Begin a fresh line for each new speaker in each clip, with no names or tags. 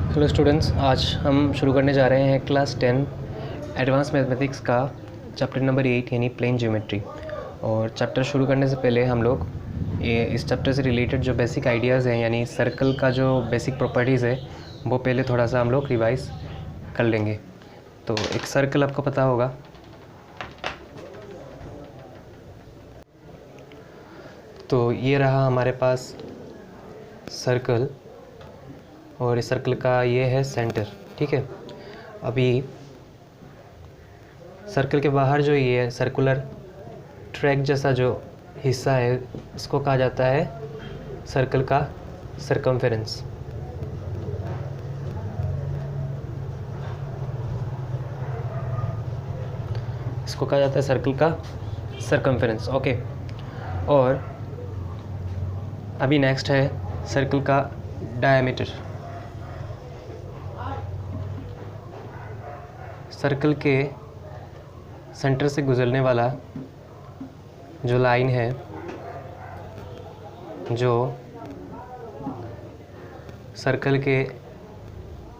Hello students, आज हम शुरू करने जा रहे हैं क्लास 10 एडवांस मैथमेटिक्स का चैप्टर नंबर 8 यानी प्लेन ज्योमेट्री। और चैप्टर शुरू करने से पहले हम लोग इस चैप्टर से रिलेटेड जो बेसिक आइडियाज़ हैं यानी सर्कल का जो बेसिक प्रॉपर्टीज़ है वो पहले थोड़ा सा हम लोग रिवाइज कर लेंगे। तो एक सर्कल आपको पता होगा, तो ये रहा हमारे पास सर्कल और इस सर्कल का ये है सेंटर। ठीक है, अभी सर्कल के बाहर जो ये सर्कुलर ट्रैक जैसा जो हिस्सा है इसको कहा जाता है सर्कल का सरकमफेरेंस। इसको कहा जाता है सर्कल का सरकमफेरेंस। ओके, और अभी नेक्स्ट है सर्कल का डायमीटर। सर्कल के सेंटर से गुजरने वाला जो लाइन है जो सर्कल के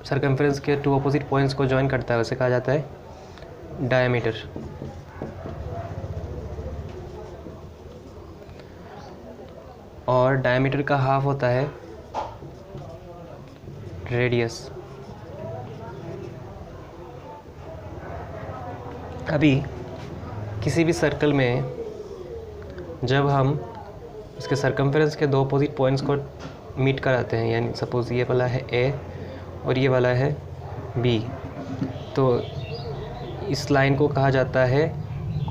सरकमफेरेंस के टू अपोजिट पॉइंट्स को जॉइन करता है उसे कहा जाता है डायमीटर। और डायमीटर का हाफ होता है रेडियस। अभी किसी भी सर्कल में जब हम उसके सरकमफेरेंस के दो अपोजिट पॉइंट्स को मीट कराते हैं, यानी सपोज ये वाला है ए और ये वाला है बी, तो इस लाइन को कहा जाता है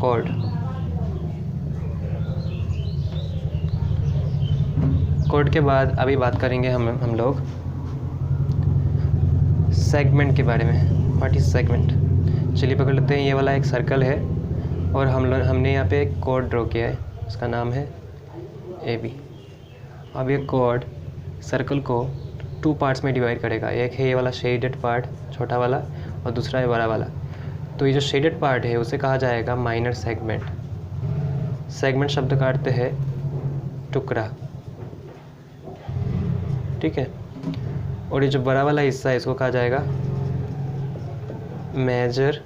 कॉर्ड। कॉर्ड के बाद अभी बात करेंगे हम लोग सेगमेंट के बारे में। What is segment? चलिए पकड़ लेते हैं, ये वाला एक सर्कल है और हमने यहाँ पे एक कॉर्ड ड्रॉ किया है, उसका नाम है ए बी। अब ये कॉर्ड सर्कल को टू पार्ट्स में डिवाइड करेगा। एक है ये वाला शेडेड पार्ट छोटा वाला और दूसरा है बड़ा वाला। तो ये जो शेडेड पार्ट है उसे कहा जाएगा माइनर सेगमेंट। सेगमेंट शब्द का अर्थ है टुकड़ा। ठीक है, और ये जो बड़ा वाला हिस्सा है इसको कहा जाएगा मेजर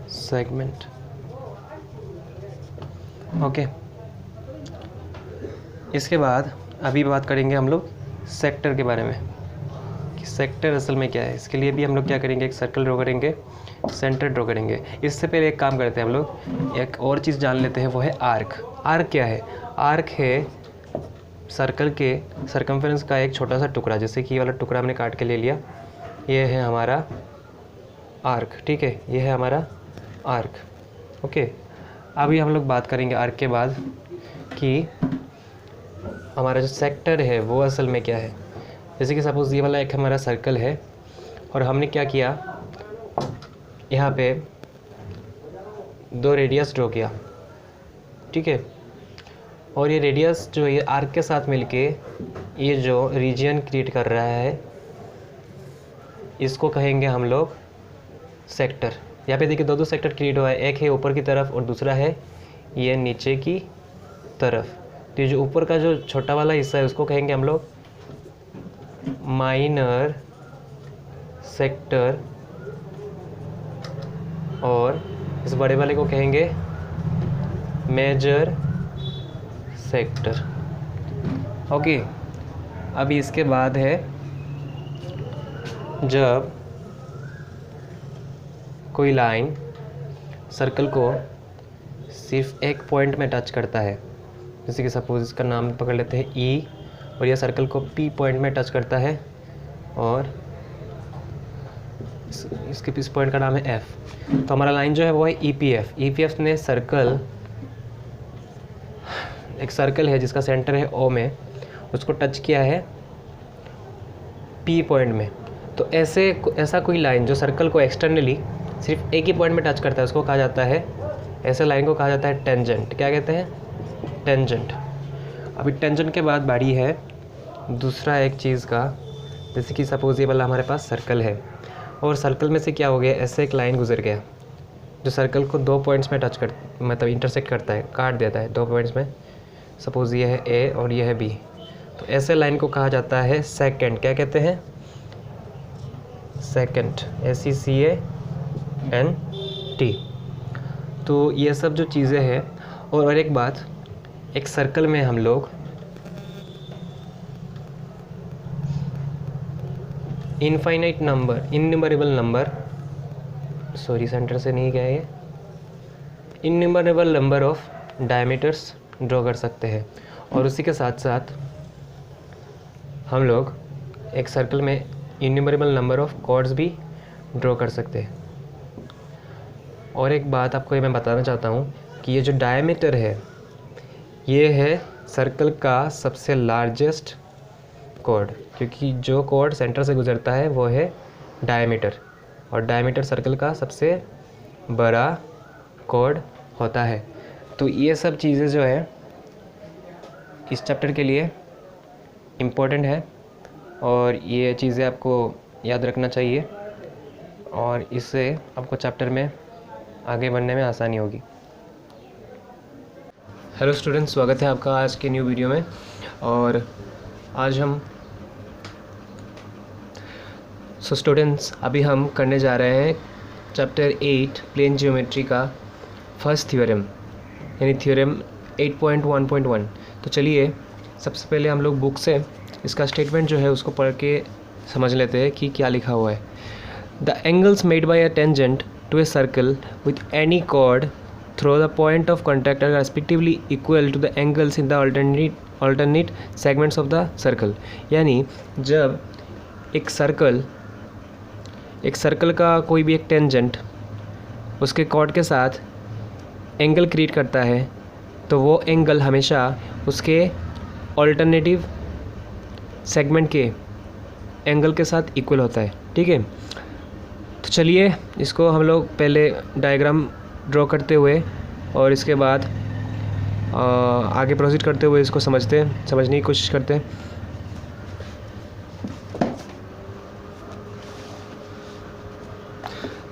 सेगमेंट। ओके, इसके बाद अभी बात करेंगे हम लोग सेक्टर के बारे में कि सेक्टर असल में क्या है। इसके लिए भी हम लोग क्या करेंगे, एक सर्कल ड्रॉ करेंगे, सेंटर ड्रॉ करेंगे। इससे पहले एक काम करते हैं, हम लोग एक और चीज़ जान लेते हैं, वो है आर्क। आर्क क्या है? आर्क है सर्कल के सरकमफेरेंस का एक छोटा सा टुकड़ा। जैसे कि ये वाला टुकड़ा हमने काट के ले लिया, ये है हमारा आर्क। ठीक है, ये है हमारा आर्क। ओके, अभी हम लोग बात करेंगे आर्क के बाद कि हमारा जो सेक्टर है वो असल में क्या है। जैसे कि सपोज ये वाला एक हमारा सर्कल है और हमने क्या किया, यहाँ पे दो रेडियस ड्रॉ किया। ठीक है, और ये रेडियस जो ये आर्क के साथ मिलके ये जो रीजन क्रिएट कर रहा है इसको कहेंगे हम लोग सेक्टर। यहाँ पे देखिए दो सेक्टर क्रिएट हुआ है, एक है ऊपर की तरफ और दूसरा है ये नीचे की तरफ। तो ये जो ऊपर का जो छोटा वाला हिस्सा है उसको कहेंगे हम लोग माइनर सेक्टर और इस बड़े वाले को कहेंगे मेजर सेक्टर। ओके, अभी इसके बाद है जब कोई लाइन सर्कल को सिर्फ एक पॉइंट में टच करता है। जैसे कि सपोज इसका नाम पकड़ लेते हैं ई और यह सर्कल को पी पॉइंट में टच करता है और इसके इस पॉइंट का नाम है एफ। तो हमारा लाइन जो है वो है E P F. E P F ने सर्कल, एक सर्कल है जिसका सेंटर है ओ में, उसको टच किया है पी पॉइंट में। तो ऐसा कोई लाइन जो सर्कल को एक्सटर्नली सिर्फ एक ही पॉइंट में टच करता है उसको कहा जाता है, ऐसे लाइन को कहा जाता है टेंजेंट। क्या कहते हैं? टेंजेंट। अभी टेंजेंट के बाद बारी है दूसरा एक चीज़ का। जैसे कि सपोज ये वाला हमारे पास सर्कल है और सर्कल में से क्या हो गया, ऐसे एक लाइन गुजर गया जो सर्कल को दो पॉइंट्स में टच मतलब इंटरसेक्ट करता है, काट देता है दो पॉइंट्स में। सपोज़ ये है ए और ये है बी। तो ऐसे लाइन को कहा जाता है सेकेंट। क्या कहते हैं? Secant, SECANT। तो ये सब जो चीज़ें हैं। और एक बात, एक सर्कल में हम लोग infinite number, innumerable number, sorry centre से नहीं गया ये, innumerable number of diameters draw कर सकते हैं। और उसी के साथ साथ हम लोग एक सर्कल में इनन्यूमरेबल नंबर ऑफ कॉर्ड्स भी ड्रॉ कर सकते हैं। और एक बात आपको ये मैं बताना चाहता हूँ कि ये जो डायमीटर है, ये है सर्कल का सबसे लार्जेस्ट कॉर्ड, क्योंकि जो कॉर्ड सेंटर से गुजरता है वो है डायमीटर, और डायमीटर सर्कल का सबसे बड़ा कॉर्ड होता है। तो ये सब चीज़ें जो है इस चैप्टर के लिए इम्पोर्टेंट है, और ये चीज़ें आपको याद रखना चाहिए, और इससे आपको चैप्टर में आगे बढ़ने में आसानी होगी। हेलो स्टूडेंट्स, स्वागत है आपका आज के न्यू वीडियो में। और आज हम स्टूडेंट्स अभी हम करने जा रहे हैं चैप्टर 8 प्लेन ज्योमेट्री का फर्स्ट थ्योरम, यानी थ्योरम 8.1.1। तो चलिए सबसे पहले हम लोग बुक से इसका स्टेटमेंट जो है उसको पढ़ के समझ लेते हैं कि क्या लिखा हुआ है। The angles made by a tangent to a circle with any chord through the point of contact are respectively equal to the angles in the alternate segments of the circle. यानी जब एक सर्कल का कोई भी एक tangent उसके cord के साथ एंगल क्रिएट करता है, तो वो एंगल हमेशा उसके अल्टरनेटिव सेगमेंट के एंगल के साथ इक्वल होता है। ठीक है, तो चलिए इसको हम लोग पहले डायग्राम ड्रॉ करते हुए और इसके बाद आगे प्रोसीड करते हुए इसको समझने की कोशिश करते हैं।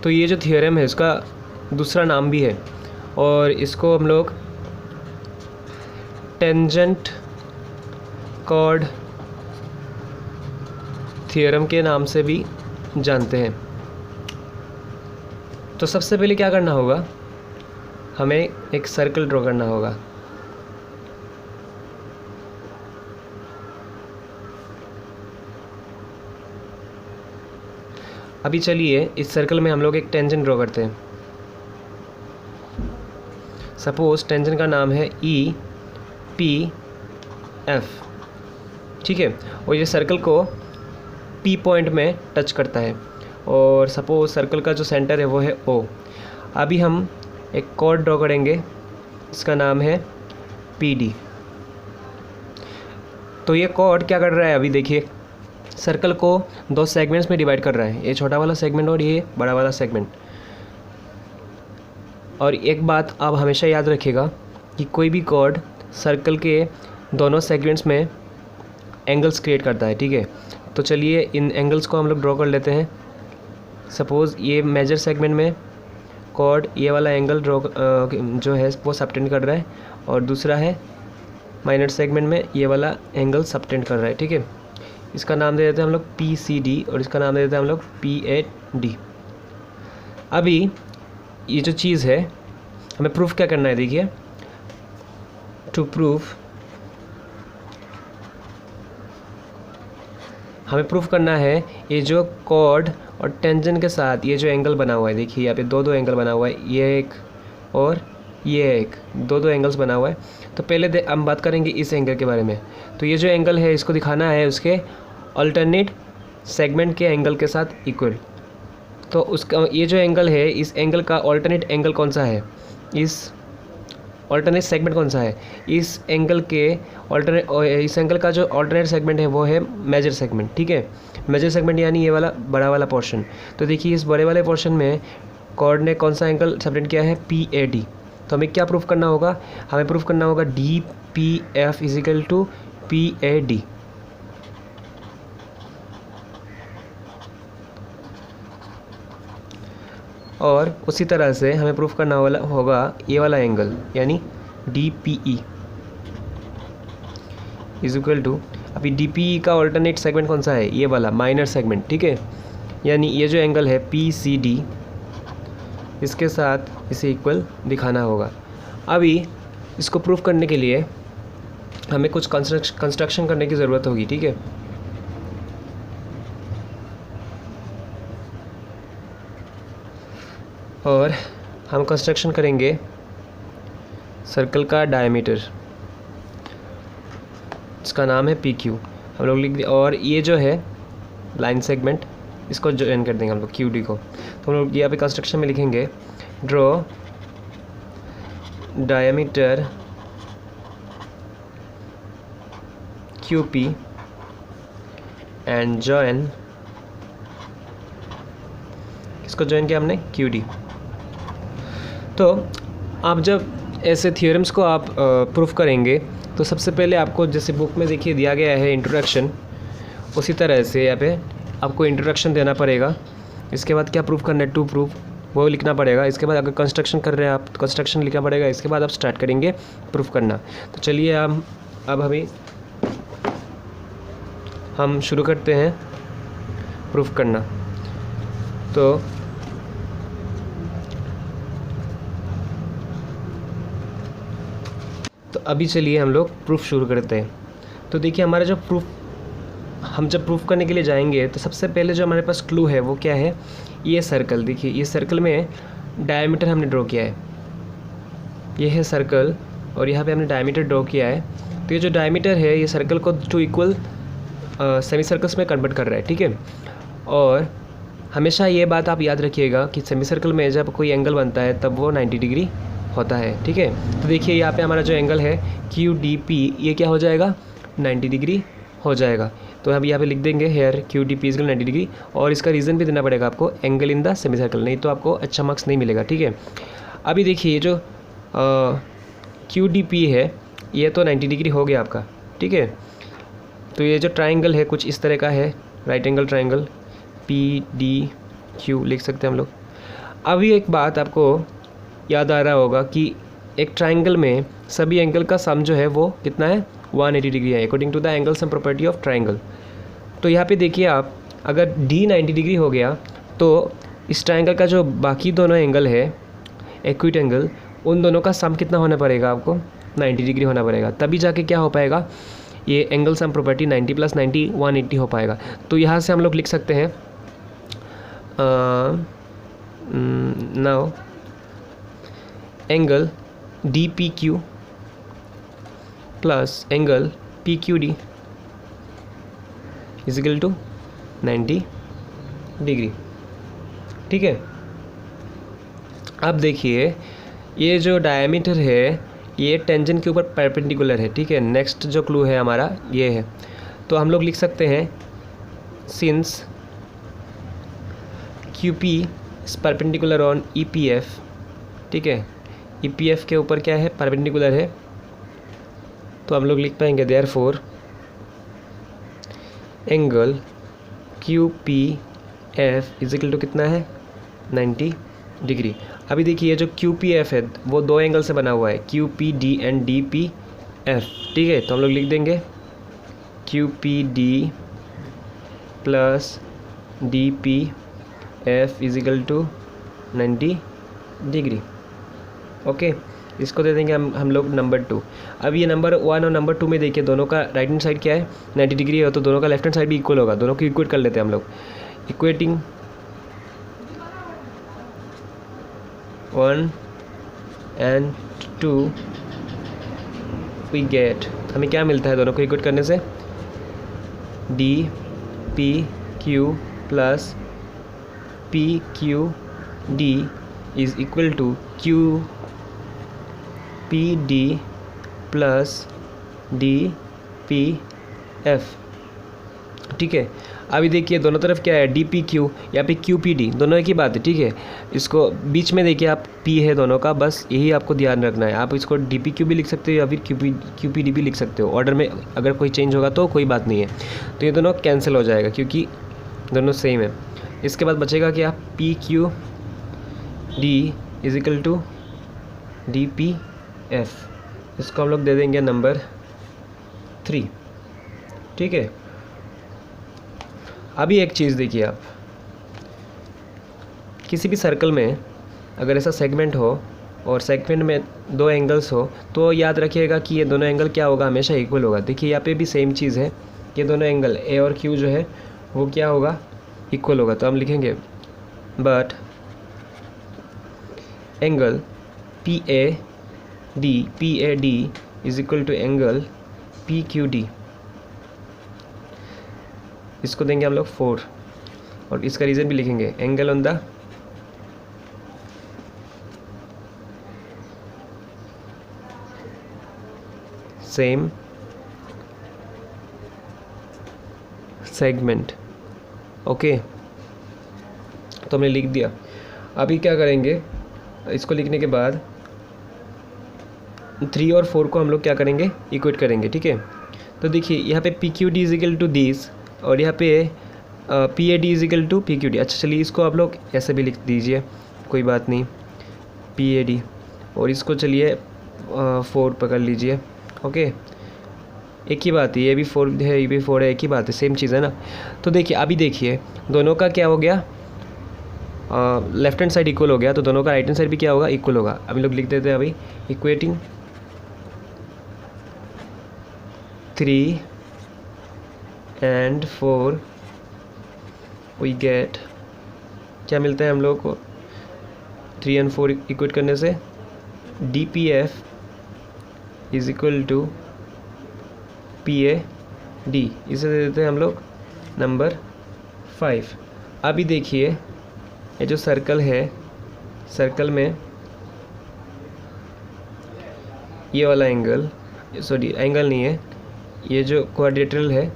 तो ये जो थ्योरम है इसका दूसरा नाम भी है, और इसको हम लोग टेंजेंट कॉर्ड थ्योरम के नाम से भी जानते हैं। तो सबसे पहले क्या करना होगा, हमें एक सर्कल ड्रॉ करना होगा। अभी चलिए इस सर्कल में हम लोग एक टेंजेंट ड्रॉ करते हैं। सपोज टेंजेंट का नाम है EPF। ठीक है, और ये सर्कल को P पॉइंट में टच करता है, और सपोज सर्कल का जो सेंटर है वो है O। अभी हम एक कॉर्ड ड्रॉ करेंगे, इसका नाम है PD। तो ये कॉर्ड क्या कर रहा है, अभी देखिए सर्कल को दो सेगमेंट्स में डिवाइड कर रहा है, ये छोटा वाला सेगमेंट और ये बड़ा वाला सेगमेंट। और एक बात आप हमेशा याद रखिएगा कि कोई भी कॉर्ड सर्कल के दोनों सेगमेंट्स में एंगल्स क्रिएट करता है। ठीक है, तो चलिए इन एंगल्स को हम लोग ड्रॉ कर लेते हैं। सपोज़ ये मेजर सेगमेंट में कॉर्ड ये वाला एंगल ड्रॉ जो है वो सबटेंड कर रहा है, और दूसरा है माइनर सेगमेंट में ये वाला एंगल सबटेंड कर रहा है। ठीक है, इसका नाम दे देते हैं हम लोग PCD, और इसका नाम दे देते हैं हम लोग PAD। अभी ये जो चीज़ है हमें प्रूफ क्या करना है, देखिए टू प्रूफ हमें प्रूफ करना है ये जो कॉर्ड और टेंजेंट के साथ ये जो एंगल बना हुआ है, देखिए यहाँ पे दो एंगल बना हुआ है, ये एक और ये एक, दो एंगल्स बना हुआ है। तो पहले हम बात करेंगे इस एंगल के बारे में। तो ये जो एंगल है इसको दिखाना है उसके अल्टरनेट सेगमेंट के एंगल के साथ इक्वल। तो उसका ये जो एंगल है, इस एंगल का अल्टरनेट एंगल कौन सा है, इस अल्टरनेट सेगमेंट कौन सा है, इस एंगल का जो अल्टरनेट सेगमेंट है वो है मेजर सेगमेंट। ठीक है, मेजर सेगमेंट यानी ये वाला बड़ा वाला पोर्शन। तो देखिए इस बड़े वाले पोर्शन में कॉर्ड ने कौन सा एंगल सबटेंड किया है, PAD। तो हमें क्या प्रूफ करना होगा, हमें प्रूफ करना होगा DPF इजिकल टू PAD। और उसी तरह से हमें प्रूफ करना होगा ये वाला एंगल यानी DPE इज इक्वल टू, अभी डी पी का ऑल्टरनेट सेगमेंट कौन सा है, ये वाला माइनर सेगमेंट, ठीक है। यानी ये जो एंगल है पी सी डी, इसके साथ इसे इक्वल दिखाना होगा। अभी इसको प्रूफ करने के लिए हमें कुछ कंस्ट्रक्शन करने की ज़रूरत होगी, ठीक है। और हम कंस्ट्रक्शन करेंगे सर्कल का डायमीटर, इसका नाम है पी क्यू, हम लोग लिख दिए। और ये जो है लाइन सेगमेंट, इसको ज्वाइन कर देंगे हम लोग क्यू डी को। तो हम लोग यहाँ पे कंस्ट्रक्शन में लिखेंगे draw diameter Q P and join, इसको ज्वाइन किया हमने क्यू डी। तो आप जब ऐसे थियोरम्स को आप प्रूफ करेंगे तो सबसे पहले आपको जैसे बुक में देखिए दिया गया है इंट्रोडक्शन, उसी तरह से यहाँ पे आपको इंट्रोडक्शन देना पड़ेगा। इसके बाद क्या प्रूफ करना है, टू प्रूफ, वो लिखना पड़ेगा। इसके बाद अगर कंस्ट्रक्शन कर रहे हैं आप, कंस्ट्रक्शन लिखना पड़ेगा। इसके बाद आप स्टार्ट करेंगे प्रूफ करना। तो चलिए हम शुरू करते हैं प्रूफ करना। तो अभी चलिए हम लोग प्रूफ शुरू करते हैं। तो देखिए हमारा जो प्रूफ, हम जब प्रूफ करने के लिए जाएंगे तो सबसे पहले जो हमारे पास क्लू है वो क्या है, ये सर्कल। देखिए ये सर्कल में डायमीटर हमने ड्रॉ किया है, ये है सर्कल और यहाँ पे हमने डायमीटर ड्रॉ किया है। तो ये जो डायमीटर है ये सर्कल को टू इक्वल सेमी सर्कल्स में कन्वर्ट कर रहा है, ठीक है। और हमेशा ये बात आप याद रखिएगा कि सेमी सर्कल में जब कोई एंगल बनता है तब वो 90 डिग्री होता है, ठीक है। तो देखिए यहाँ पे हमारा जो एंगल है क्यू डी पी, ये क्या हो जाएगा, 90 डिग्री हो जाएगा। तो हम यहाँ पे लिख देंगे here Q D P is 90 degree. और इसका रीज़न भी देना पड़ेगा आपको, angle in the semicircle, नहीं तो आपको अच्छा मार्क्स नहीं मिलेगा, ठीक है। अभी देखिए ये जो क्यू डी पी है ये तो 90 डिग्री हो गया आपका, ठीक है। तो ये जो ट्राइंगल है कुछ इस तरह का है, right angle triangle, P D Q लिख सकते हैं हम लोग। अभी एक बात आपको याद आ रहा होगा कि एक ट्राइंगल में सभी एंगल का सम जो है वो कितना है, 180 डिग्री है according to the angle sum property of triangle. तो यहाँ पे देखिए आप, अगर डी 90 डिग्री हो गया तो इस ट्राइंगल का जो बाकी दोनों एंगल है एक्यूट एंगल, उन दोनों का सम कितना होना पड़ेगा आपको, 90 डिग्री होना पड़ेगा। तभी जाके क्या हो पाएगा, ये एंगल सम प्रॉपर्टी 90 + 90 180 हो पाएगा। तो यहाँ से हम लोग लिख सकते हैं now angle D P Q plus angle P Q D is equal to 90 degree, ठीक है। अब देखिए ये जो डायमीटर है ये टेंजेंट के ऊपर परपेंडिकुलर है, ठीक है। नेक्स्ट जो क्लू है हमारा ये है, तो हम लोग लिख सकते हैं since Q P is perpendicular on E P F, ठीक है। ई पी एफ के ऊपर क्या है, परपेंडिकुलर है, तो हम लोग लिख पाएंगे therefore angle Q P F is equal to कितना है, 90 डिग्री। अभी देखिए जो क्यू पी एफ है वो दो एंगल से बना हुआ है, Q P D and D P F, ठीक है। तो हम लोग लिख देंगे Q P D plus D P F is equal to 90 degree, okay. इसको दे देंगे हम लोग नंबर 2। अब ये नंबर 1 और नंबर 2 में देखिए दोनों का राइट हैंड साइड क्या है, 90 डिग्री है, तो दोनों का लेफ्ट हैंड साइड भी इक्वल होगा। दोनों को इक्वेट कर लेते हैं हम लोग, इक्वेटिंग 1 and 2 वी गेट, हमें क्या मिलता है दोनों को इक्वेट करने से, D P Q plus P Q D is equal to Q P D plus D P F, ठीक है। अभी देखिए दोनों तरफ क्या है, डी पी क्यू या फिर क्यू पी डी, दोनों एक ही बात है, ठीक है। इसको बीच में देखिए आप पी है दोनों का, बस यही आपको ध्यान रखना है। आप इसको डी पी क्यू भी लिख सकते हो या फिर क्यू पी डी भी लिख सकते हो, ऑर्डर में अगर कोई चेंज होगा तो कोई बात नहीं है। तो ये दोनों कैंसिल हो जाएगा क्योंकि दोनों सेम है। इसके बाद बचेगा क्या, P Q D is equal to D P F, इसको हम लोग दे देंगे नंबर 3, ठीक है। अभी एक चीज़ देखिए, आप किसी भी सर्कल में अगर ऐसा सेगमेंट हो और सेगमेंट में दो एंगल्स हो तो याद रखिएगा कि ये दोनों एंगल क्या होगा, हमेशा इक्वल होगा। देखिए यहाँ पे भी सेम चीज़ है, ये दोनों एंगल ए और क्यू जो है वो क्या होगा, इक्वल होगा। तो हम लिखेंगे but angle P A D is equal to angle P Q D, इसको देंगे हम लोग 4 और इसका रीज़न भी लिखेंगे, angle on the same segment. Okay, तो हमने लिख दिया। अभी क्या करेंगे, इसको लिखने के बाद 3 और 4 को हम लोग क्या करेंगे, इक्वेट करेंगे। ठीक है, तो देखिए यहाँ पे P Q D is equal to this और यहाँ पे P A D is equal to P Q D. अच्छा चलिए इसको आप लोग ऐसे भी लिख दीजिए, कोई बात नहीं, पी ए डी, और इसको चलिए 4 पकड़ लीजिए। ओके, एक ही बात है, ये भी 4 है, ये भी 4 है, एक ही बात है, सेम चीज़ है ना। तो देखिए अभी देखिए दोनों का क्या हो गया, लेफ्ट हैंड साइड इक्वल हो गया, तो दोनों का राइट हैंड साइड भी क्या होगा, इक्वल होगा। अभी लोग लिख देते हैं अभी इक्वेटिंग 3 and 4 वी गेट, क्या मिलता है हम लोग को 3 and 4 इक्वेट करने से, D P F is equal to P A D, इसे दे देते हैं हम लोग नंबर 5। अभी देखिए ये जो सर्कल है, सर्कल में ये वाला एंगल, सॉरी एंगल नहीं है, ये जो क्वाड्रेटरल है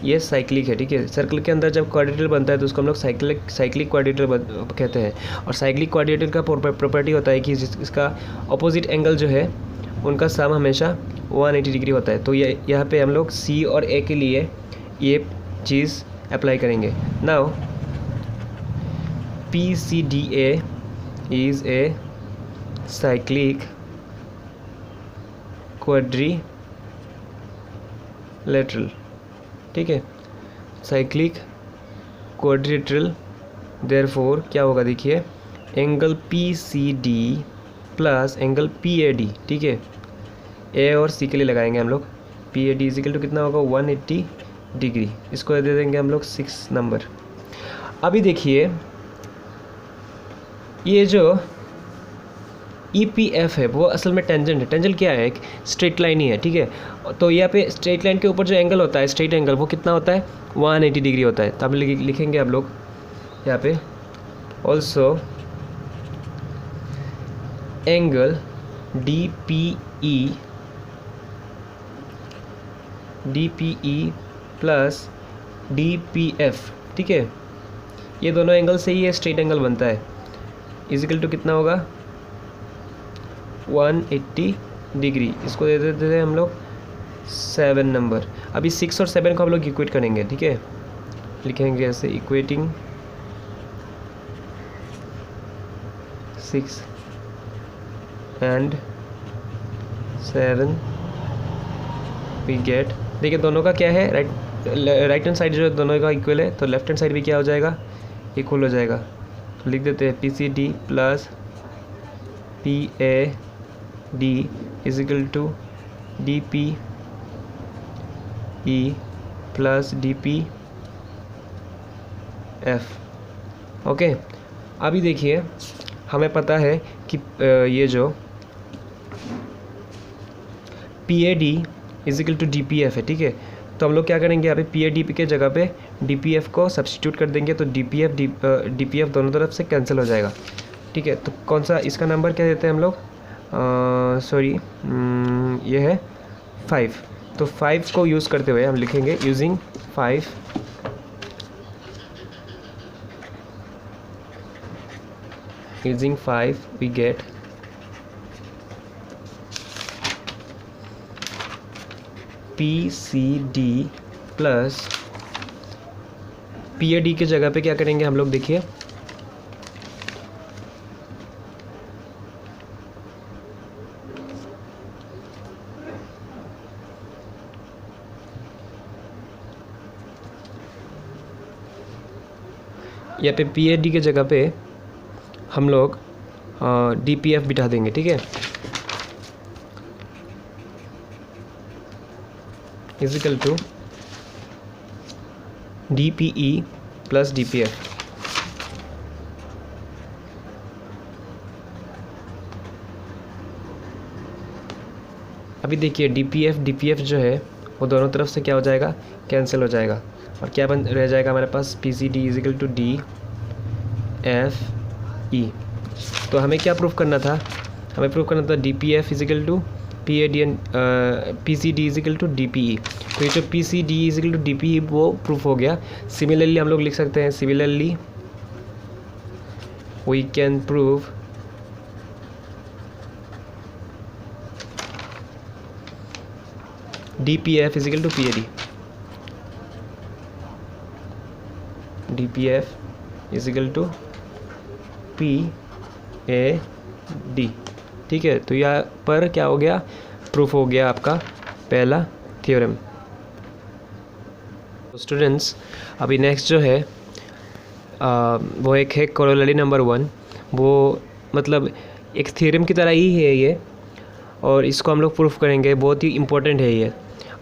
ये साइक्लिक है। ठीक है, सर्कल के अंदर जब क्वाड्रेटरल बनता है तो उसको हम लोग साइक्लिक क्वाड्रेटरल कहते हैं। और साइक्लिक क्वाड्रेटरल का प्रॉपर्टी होता है कि इसका अपोजिट एंगल जो है उनका सम हमेशा 180 डिग्री होता है। तो ये यहाँ पे हम लोग सी और ए के लिए ये चीज़ अप्लाई करेंगे। Now P C D A is a cyclic quadrilateral. ठीक है, साइक्लिक क्वाड्रिलेटरल, देयरफॉर क्या होगा, देखिए angle P C D plus angle P A D. ठीक है, ए और सी के लिए लगाएंगे हम लोग, P A D is equal to कितना होगा 180 डिग्री, इसको दे देंगे हम लोग 6 नंबर। अभी देखिए ये जो ई पी एफ है वो असल में टेंजेंट है। टेंजेंट क्या है, एक स्ट्रेट लाइन ही है। ठीक है, तो यहाँ पे स्ट्रेट लाइन के ऊपर जो एंगल होता है, स्ट्रेट एंगल, वो कितना होता है 180 डिग्री होता है। तो हम लिखेंगे आप लोग यहाँ पे also angle D P E plus D P F. ठीक है, ये दोनों एंगल से ही ये स्ट्रेट एंगल बनता है, इजिकल टू कितना होगा 180 डिग्री, इसको दे देते थे हम लोग 7 नंबर। अभी 6 और 7 को हम लोग इक्वेट करेंगे। ठीक है, लिखेंगे ऐसे इक्वेटिंग 6 and 7 वी गेट। देखिए दोनों का क्या है, राइट हैंड साइड जो है दोनों का इक्वल है, तो लेफ्ट हैंड साइड भी क्या हो जाएगा, इक्वल हो जाएगा। तो लिख देते हैं P C D plus P A D is equal to D P E plus D P F. Okay, अभी देखिए हमें पता है कि ये जो P A D is equal to D P F है। ठीक है, तो हम लोग क्या करेंगे, यहाँ पे पी ए डी पी के जगह पे डी पी एफ को सब्सटीट्यूट कर देंगे, तो डी पी एफ दोनों तरफ से कैंसिल हो जाएगा। ठीक है, तो कौन सा इसका नंबर क्या देते हैं हम लोग, सॉरी ये है 5। तो 5 को यूज़ करते हुए हम लिखेंगे using 5 we get P C D plus P A D के जगह पे क्या करेंगे हम लोग, देखिए यहाँ पे PAD के जगह पे हम लोग DPF बिठा देंगे, ठीक है, is equal to DPE plus DPF। अभी देखिए DPF जो है वो दोनों तरफ से क्या हो जाएगा, कैंसिल हो जाएगा, और क्या बन रह जाएगा हमारे पास, PCD इजिकल टू DFE। तो हमें क्या प्रूफ करना था, हमें प्रूफ करना था DPF is equal to PAD and PCD is equal to DPE। तो ये जो PCD इजिकल टू DPE वो प्रूफ हो गया। सिमिलरली हम लोग लिख सकते हैं, similarly we can prove DPF is equal to PAD, DPF is equal to PAD, ठीक है। तो यहाँ पर क्या हो गया, प्रूफ हो गया आपका पहला थ्योरम। स्टूडेंट्स अभी नेक्स्ट जो है वो एक है कोरोलरी नंबर 1। वो मतलब एक थ्योरम की तरह ही है ये, और इसको हम लोग प्रूफ करेंगे, बहुत ही इम्पोर्टेंट है ये,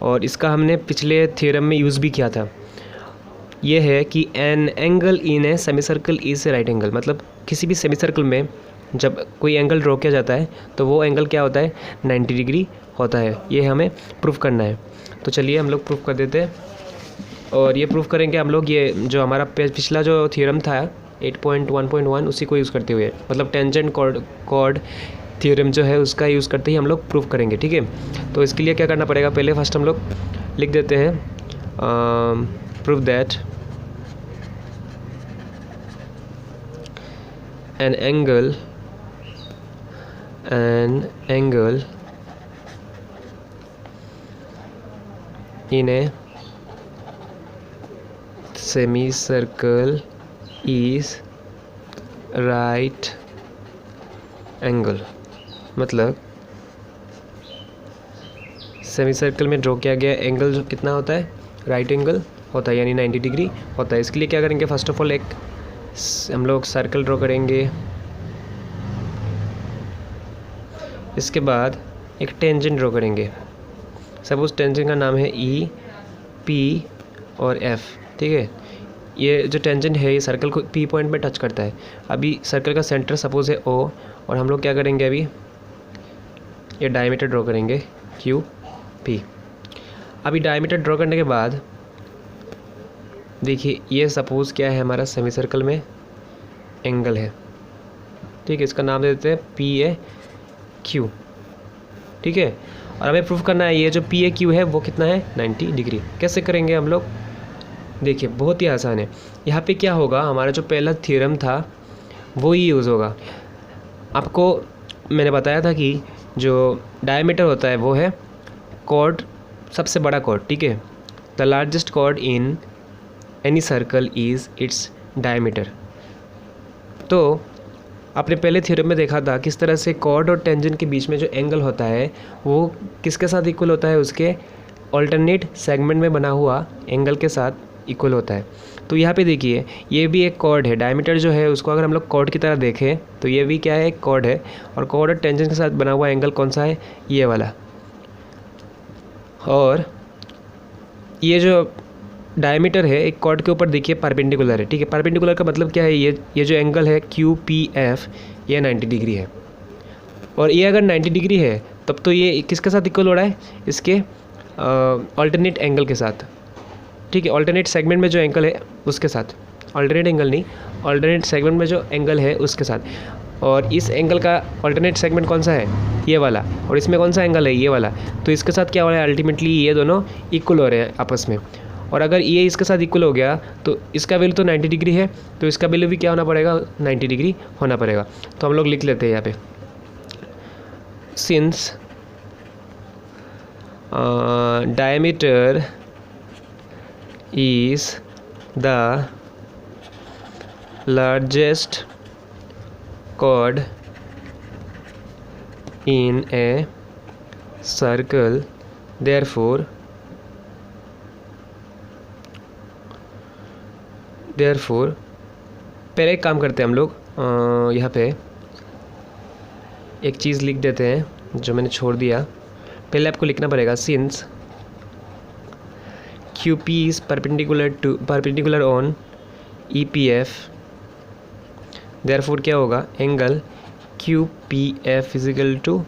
और इसका हमने पिछले थ्योरम में यूज़ भी किया था। ये है कि an angle in a semi circle is a right angle. मतलब किसी भी सेमी सर्कल में जब कोई एंगल ड्रॉ किया जाता है तो वो एंगल क्या होता है, 90 डिग्री होता है। ये हमें प्रूफ करना है। तो चलिए हम लोग प्रूफ कर देते हैं, और ये प्रूफ करेंगे हम लोग, ये जो हमारा पिछला जो थ्योरम था 8.1.1 उसी को यूज़ करते हुए, मतलब टेंजेंट कॉर्ड थ्योरम जो है उसका यूज़ करते ही हम लोग प्रूफ करेंगे, ठीक है। तो इसके लिए क्या करना पड़ेगा, पहले फर्स्ट हम लोग लिख देते हैं proof that an angle in a semicircle is right angle। मतलब सेमी सर्कल में ड्रॉ किया गया एंगल जो कितना होता है, राइट एंगल होता है, यानी 90 डिग्री होता है। इसके लिए क्या करेंगे, फर्स्ट ऑफ ऑल एक हम लोग सर्कल ड्रॉ करेंगे, इसके बाद एक टेंजेंट ड्रॉ करेंगे। सपोज टेंजेंट का नाम है E, P और F, ठीक है। ये जो टेंजेंट है ये सर्कल को P पॉइंट में टच करता है। अभी सर्कल का सेंटर सपोज है O, और हम लोग क्या करेंगे, अभी ये डायमीटर ड्रॉ करेंगे QP। अभी डायमीटर ड्रॉ करने के बाद देखिए ये सपोज़ क्या है, हमारा सेमी सर्कल में एंगल है, ठीक है। इसका नाम दे देते हैं PAQ, ठीक है। और हमें प्रूफ करना है ये जो PAQ है वो कितना है, 90 डिग्री। कैसे करेंगे हम लोग, देखिए बहुत ही आसान है। यहाँ पे क्या होगा, हमारा जो पहला थ्योरम था वो ही यूज़ होगा। आपको मैंने बताया था कि जो डायमीटर होता है वो है कॉर्ड, सबसे बड़ा कॉर्ड, ठीक है। The largest chord in any circle is its diameter. तो आपने पहले थ्योरम में देखा था किस तरह से कॉर्ड और टेंजेंट के बीच में जो एंगल होता है वो किसके साथ इक्वल होता है, उसके ऑल्टरनेट सेगमेंट में बना हुआ एंगल के साथ इक्वल होता है। तो यहाँ पे देखिए ये भी एक कॉर्ड है, डायमीटर जो है उसको अगर हम लोग कॉर्ड की तरह देखें तो ये भी क्या है, एक कॉर्ड है, और कॉर्ड और टेंजेंट के साथ बना हुआ एंगल कौन सा है, ये वाला। और ये जो डायमीटर है एक कॉर्ड के ऊपर देखिए परपेंडिकुलर है, ठीक है। परपेंडिकुलर का मतलब क्या है, ये जो एंगल है QPF ये 90 डिग्री है, और ये अगर 90 डिग्री है तब तो ये किसके साथ इक्वल हो रहा है, इसके अल्टरनेट एंगल के साथ, ठीक है। अल्टरनेट सेगमेंट में जो एंगल है उसके साथ, अल्टरनेट एंगल नहीं, अल्टरनेट सेगमेंट में जो एंगल है उसके साथ। और इस एंगल का अल्टरनेट सेगमेंट कौन सा है, ये वाला, और इसमें कौन सा एंगल है, ये वाला। तो इसके साथ क्या हो रहा है, अल्टीमेटली ये दोनों इक्वल हो रहे हैं आपस में। और अगर ये इसके साथ इक्वल हो गया तो इसका वैल्यू तो 90 डिग्री है, तो इसका वैल्यू भी क्या होना पड़ेगा, 90 डिग्री होना पड़ेगा। तो हम लोग लिख लेते हैं यहाँ पे, since diameter is the largest chord in a circle, therefore पहले एक काम करते हैं हम लोग, यहाँ पे एक चीज़ लिख देते हैं जो मैंने छोड़ दिया। पहले आपको लिखना पड़ेगा since QP is perpendicular on EPF, therefore क्या होगा, angle QPF is equal to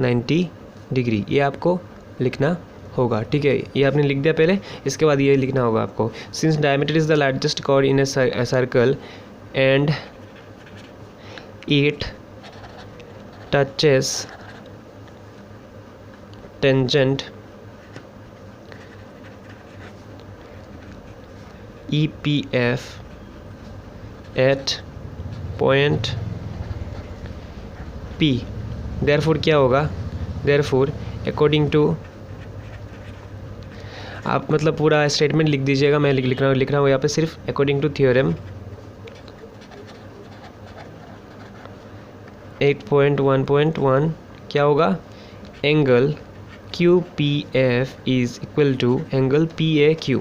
90 degree. ये आपको लिखना होगा, ठीक है। ये आपने लिख दिया पहले, इसके बाद ये लिखना होगा आपको, since diameter is the largest chord in a circle and it touches tangent EPF at point P, therefore क्या होगा, देयरफॉर अकॉर्डिंग टू, आप मतलब पूरा स्टेटमेंट लिख दीजिएगा, मैं लिख रहा हूँ यहाँ पे सिर्फ अकॉर्डिंग टू थ्योरम 8.1.1 क्या होगा, angle QPF is equal to angle PAQ।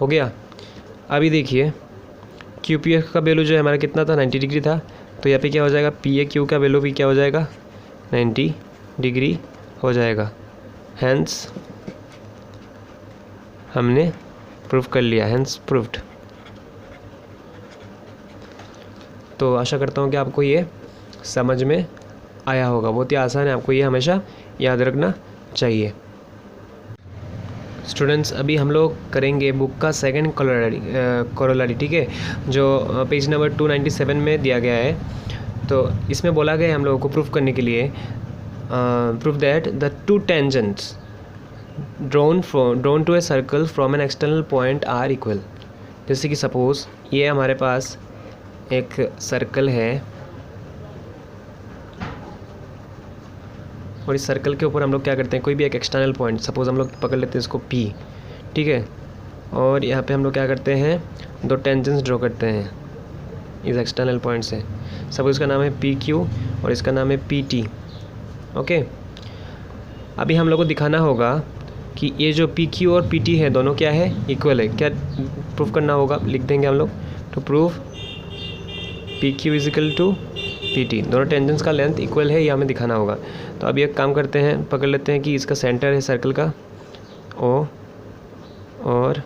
हो गया। अभी देखिए QPF का वैल्यू जो है हमारा कितना था, 90 डिग्री था, तो यहाँ पे क्या हो जाएगा, PAQ का वैल्यू भी क्या हो जाएगा, 90 डिग्री हो जाएगा। हैंस हमने प्रूव कर लिया, हैंस प्रूव्ड। तो आशा करता हूँ कि आपको ये समझ में आया होगा, बहुत ही आसान है, आपको ये हमेशा याद रखना चाहिए। स्टूडेंट्स, अभी हम लोग करेंगे बुक का सेकंड कोरोलरी, ठीक है, जो पेज नंबर 297 में दिया गया है। तो इसमें बोला गया है हम लोगों को प्रूफ करने के लिए, proof that the two tangents drawn to a circle from an external point are equal. जैसे कि सपोज ये हमारे पास एक सर्कल है और इस सर्कल के ऊपर हम लोग क्या करते हैं, कोई भी एक एक्सटर्नल पॉइंट, सपोज हम लोग पकड़ लेते हैं इसको P, ठीक है, और यहाँ पे हम लोग क्या करते हैं, दो टेंजेंट्स ड्रॉ करते हैं इस एक्सटर्नल पॉइंट से। सपोज इसका नाम है PQ और इसका नाम है PT, ओके। अभी हम लोग को दिखाना होगा कि ये जो PQ और PT है दोनों क्या है, इक्वल है। क्या प्रूफ करना होगा, लिख देंगे हम लोग, to prove PQ is equal to PT, दोनों टेंजेंट्स का लेंथ इक्वल है, ये हमें दिखाना होगा। तो अभी एक काम करते हैं, पकड़ लेते हैं कि इसका सेंटर है सर्कल का O, और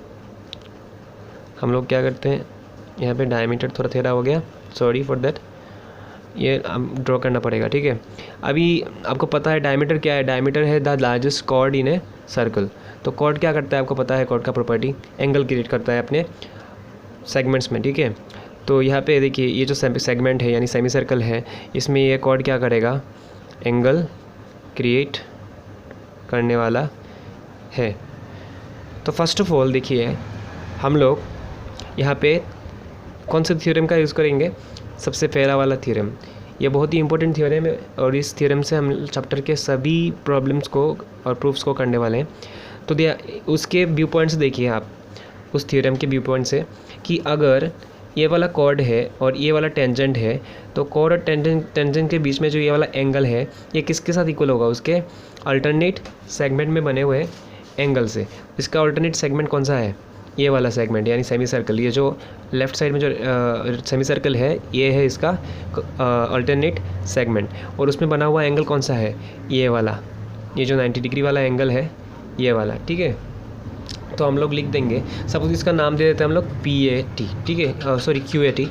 हम लोग क्या करते हैं, यहाँ पे डायमीटर थोड़ा टेढ़ा हो गया, सॉरी फॉर दैट, ये अब ड्रॉ करना पड़ेगा, ठीक है। अभी आपको पता है डायमीटर क्या है, डायमीटर है the largest chord in a circle. तो कॉर्ड क्या करता है, आपको पता है कॉर्ड का प्रॉपर्टी, एंगल क्रिएट करता है अपने सेगमेंट्स में, ठीक है। तो यहाँ पे देखिए ये जो सेगमेंट है यानी सेमी सर्कल है, इसमें ये कॉर्ड क्या करेगा, एंगल क्रिएट करने वाला है। तो फर्स्ट ऑफ ऑल देखिए हम लोग यहाँ पे कौन से थ्योरम का यूज़ करेंगे, सबसे पहला वाला थ्योरम, ये बहुत ही इंपॉर्टेंट थ्योरम है और इस थ्योरम से हम चैप्टर के सभी प्रॉब्लम्स को और प्रूफ्स को करने वाले हैं। तो उसके व्यू पॉइंट्स देखिए आप, उस थ्योरम के व्यू पॉइंट से, कि अगर ये वाला कॉर्ड है और ये वाला टेंजेंट है, तो कॉर्ड और टेंजेंट के बीच में जो ये वाला एंगल है, ये किसके साथ इक्वल होगा, उसके अल्टरनेट सेगमेंट में बने हुए एंगल से। इसका अल्टरनेट सेगमेंट कौन सा है, ये वाला सेगमेंट यानी सेमी सर्कल। ये जो लेफ़्ट साइड में जो सेमी सर्कल है, ये है इसका अल्टरनेट सेगमेंट, और उसमें बना हुआ एंगल कौन सा है, ये वाला, ये जो 90 डिग्री वाला एंगल है, ये वाला, ठीक है। तो हम लोग लिख देंगे, सपोज इसका नाम दे देते हैं हम लोग PAT, ठीक है, सॉरी QAT।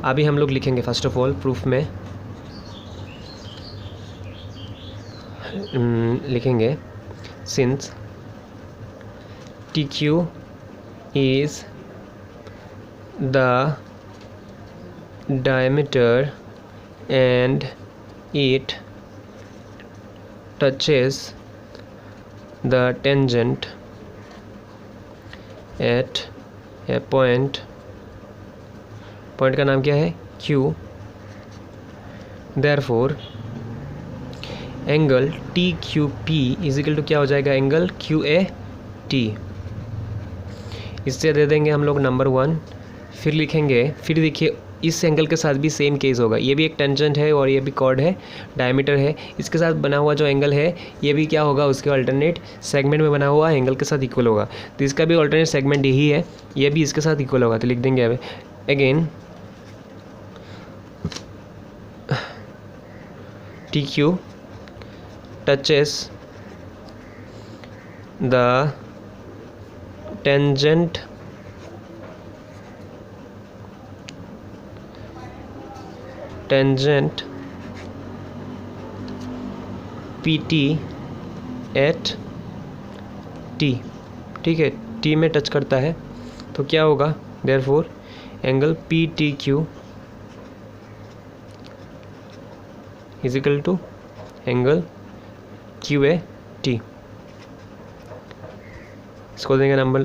अभी हम लोग लिखेंगे फर्स्ट ऑफ ऑल प्रूफ में लिखेंगे, since TQ is the diameter and it touches the tangent at a point का नाम क्या है, Q, therefore angle TQP is equal to क्या हो जाएगा, एंगल QAT। इससे दे देंगे हम लोग नंबर 1, फिर लिखेंगे, फिर देखिए इस एंगल के साथ भी सेम केस होगा। ये भी एक टेंजेंट है और ये भी कॉर्ड है, डायमीटर है, इसके साथ बना हुआ जो एंगल है ये भी क्या होगा, उसके अल्टरनेट सेगमेंट में बना हुआ एंगल के साथ इक्वल होगा। तो इसका भी अल्टरनेट सेगमेंट यही है, ये भी इसके साथ इक्वल होगा। तो लिख देंगे अब again TQ touches the tangent PT at T, ठीक है, T में टच करता है तो क्या होगा, therefore angle PTQ is equal to angle QAT। इसको देंगे नंबर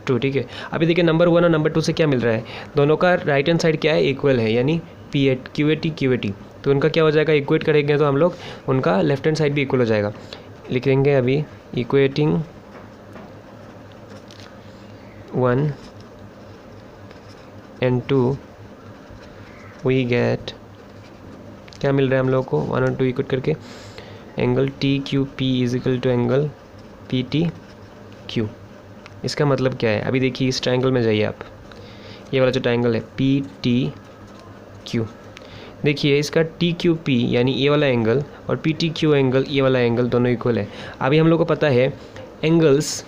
2, ठीक है। अभी देखिए नंबर 1 और नंबर 2 से क्या मिल रहा है, दोनों का राइट हैंड साइड क्या है, इक्वल है, यानी QAT। तो उनका क्या हो जाएगा, इक्वेट करेंगे तो हम लोग उनका लेफ्ट हैंड साइड भी इक्वल हो जाएगा। लिखेंगे अभी इक्वेटिंग 1 and 2 वी गेट, क्या मिल रहा है हम लोग को, 1 और 2 इक्वेट करके angle TQP is equal to angle PTQ। इसका मतलब क्या है, अभी देखिए इस ट्रायंगल में जाइए आप, ये वाला जो ट्रायंगल है PTQ, देखिए इसका TQP यानी ये वाला एंगल और PTQ एंगल, ये वाला एंगल दोनों इक्वल है। अभी हम लोग को पता है angles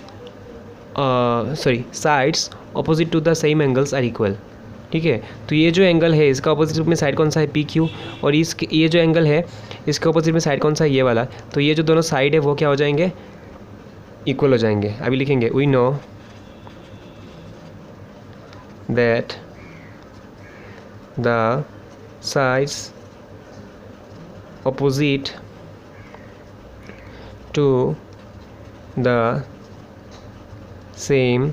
sides opposite to the same angles are equal, ठीक है। तो ये जो एंगल है इसका ऑपोजिट में साइड कौन सा है, PQ, और ये जो एंगल है इसके ऑपोजिट में साइड कौन सा है, ये वाला। तो ये जो दोनों साइड है वो क्या हो जाएंगे, इक्वल हो जाएंगे। अभी लिखेंगे we know that the sides opposite to the same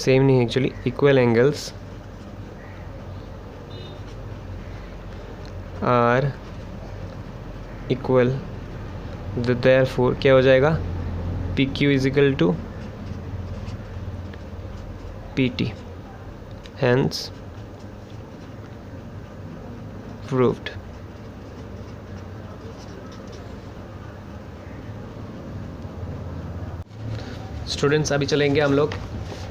नहीं, actually equal angles are equal, therefore क्या हो जाएगा, PQ is equal to PT, hence proved. Students अभी चलेंगे हम लोग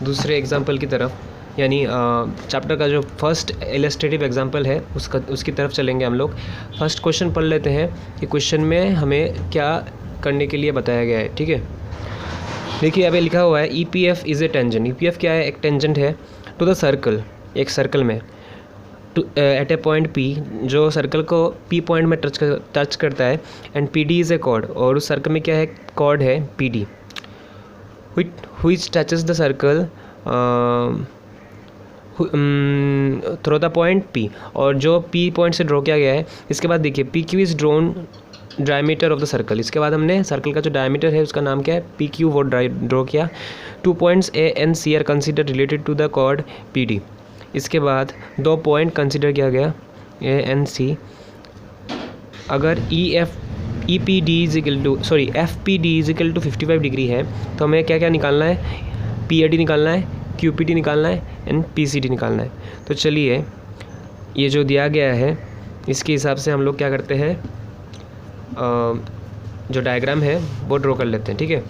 दूसरे एग्जाम्पल की तरफ, यानी चैप्टर का जो फर्स्ट इलस्ट्रेटिव एग्जाम्पल है उसकी तरफ चलेंगे हम लोग। फर्स्ट क्वेश्चन पढ़ लेते हैं कि क्वेश्चन में हमें क्या करने के लिए बताया गया है, ठीक है। देखिए अभी लिखा हुआ है EPF is a tangent. EPF क्या है, एक टेंजेंट है टू द सर्कल, एक सर्कल में एट ए पॉइंट P, जो सर्कल को P पॉइंट में टच करता है, and PD is a chord, और उस सर्कल में क्या है, कॉर्ड है PD, which touches the circle through the point P, और जो P पॉइंट से ड्रॉ किया गया है। इसके बाद देखिए PQ is drone diameter of the circle. इसके बाद हमने सर्कल का जो डायमीटर है उसका नाम क्या है, PQ, वो ड्रॉ किया। 2 points A and C are consider related to the chord PD। इसके बाद 2 पॉइंट कंसिडर किया गया A and C। अगर FPD is equal to 55 degree है तो हमें क्या क्या निकालना है, PAD निकालना है, QPD निकालना है एंड PCD निकालना है। तो चलिए ये जो दिया गया है इसके हिसाब से हम लोग क्या करते हैं, जो डायग्राम है वो ड्रॉ कर लेते हैं, ठीक है।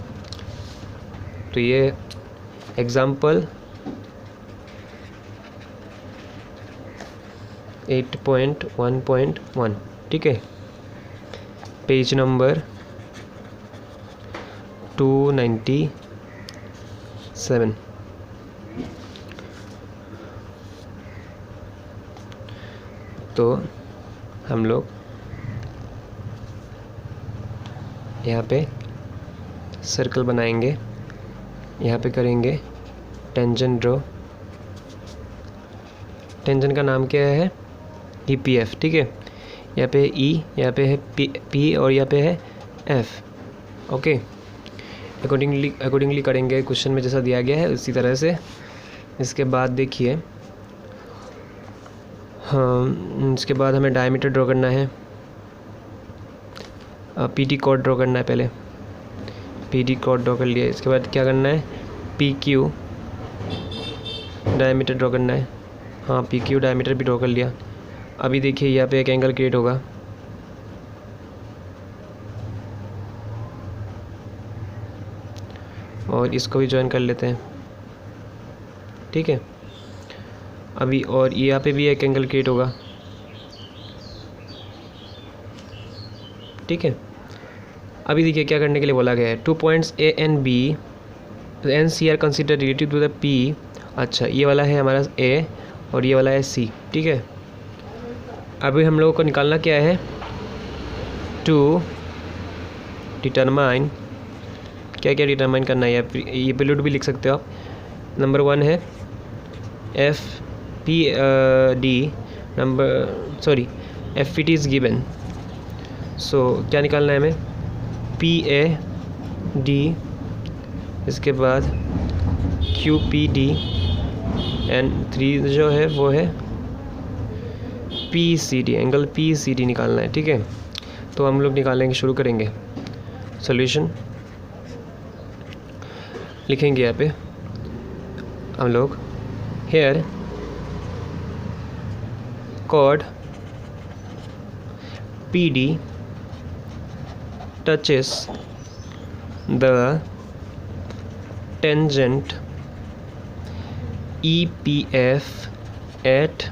तो ये एग्जाम्पल 8.1.1, ठीक है, पेज नंबर 297। तो हम लोग यहाँ पे सर्कल बनाएंगे, यहाँ पे करेंगे टेंजेंट ड्रॉ। टेंजेंट का नाम क्या है, EPF, ठीक है। यहाँ पे E, यहाँ पे है P और यहाँ पे है F, ओके। अकॉर्डिंगली करेंगे क्वेश्चन में जैसा दिया गया है उसी तरह से। इसके बाद देखिए इसके बाद हमें डायमीटर ड्रॉ करना है, PD कॉर्ड ड्रॉ करना है। पहले PD कॉर्ड ड्रॉ कर लिया, इसके बाद क्या करना है, PQ डायमीटर ड्रॉ करना है। हाँ, पी क्यू डायमीटर भी ड्रॉ कर लिया। अभी देखिए यहाँ पे एक एंगल क्रिएट होगा, और इसको भी ज्वाइन कर लेते हैं, ठीक है। अभी और यहाँ पे भी एक एंगल क्रिएट होगा, ठीक है। अभी देखिए क्या करने के लिए बोला गया है, 2 points A and B and C are consider relative to the P. अच्छा, ये वाला है हमारा ए और ये वाला है सी, ठीक है। अभी हम लोगों को निकालना क्या है, टू डिटरमाइन, क्या क्या डिटरमाइन करना है, ये वैल्यू भी लिख सकते हो आप। नंबर 1 है F P D, F P T is given. So क्या निकालना है हमें, पी ए डी, इसके बाद क्यू पी डी, एंड 3 जो है वो है P C D, angle P C D निकालना है, ठीक है। तो हम लोग निकालेंगे, शुरू करेंगे। सॉल्यूशन लिखेंगे यहाँ पे हम लोग, hair chord PD touches the tangent EPF at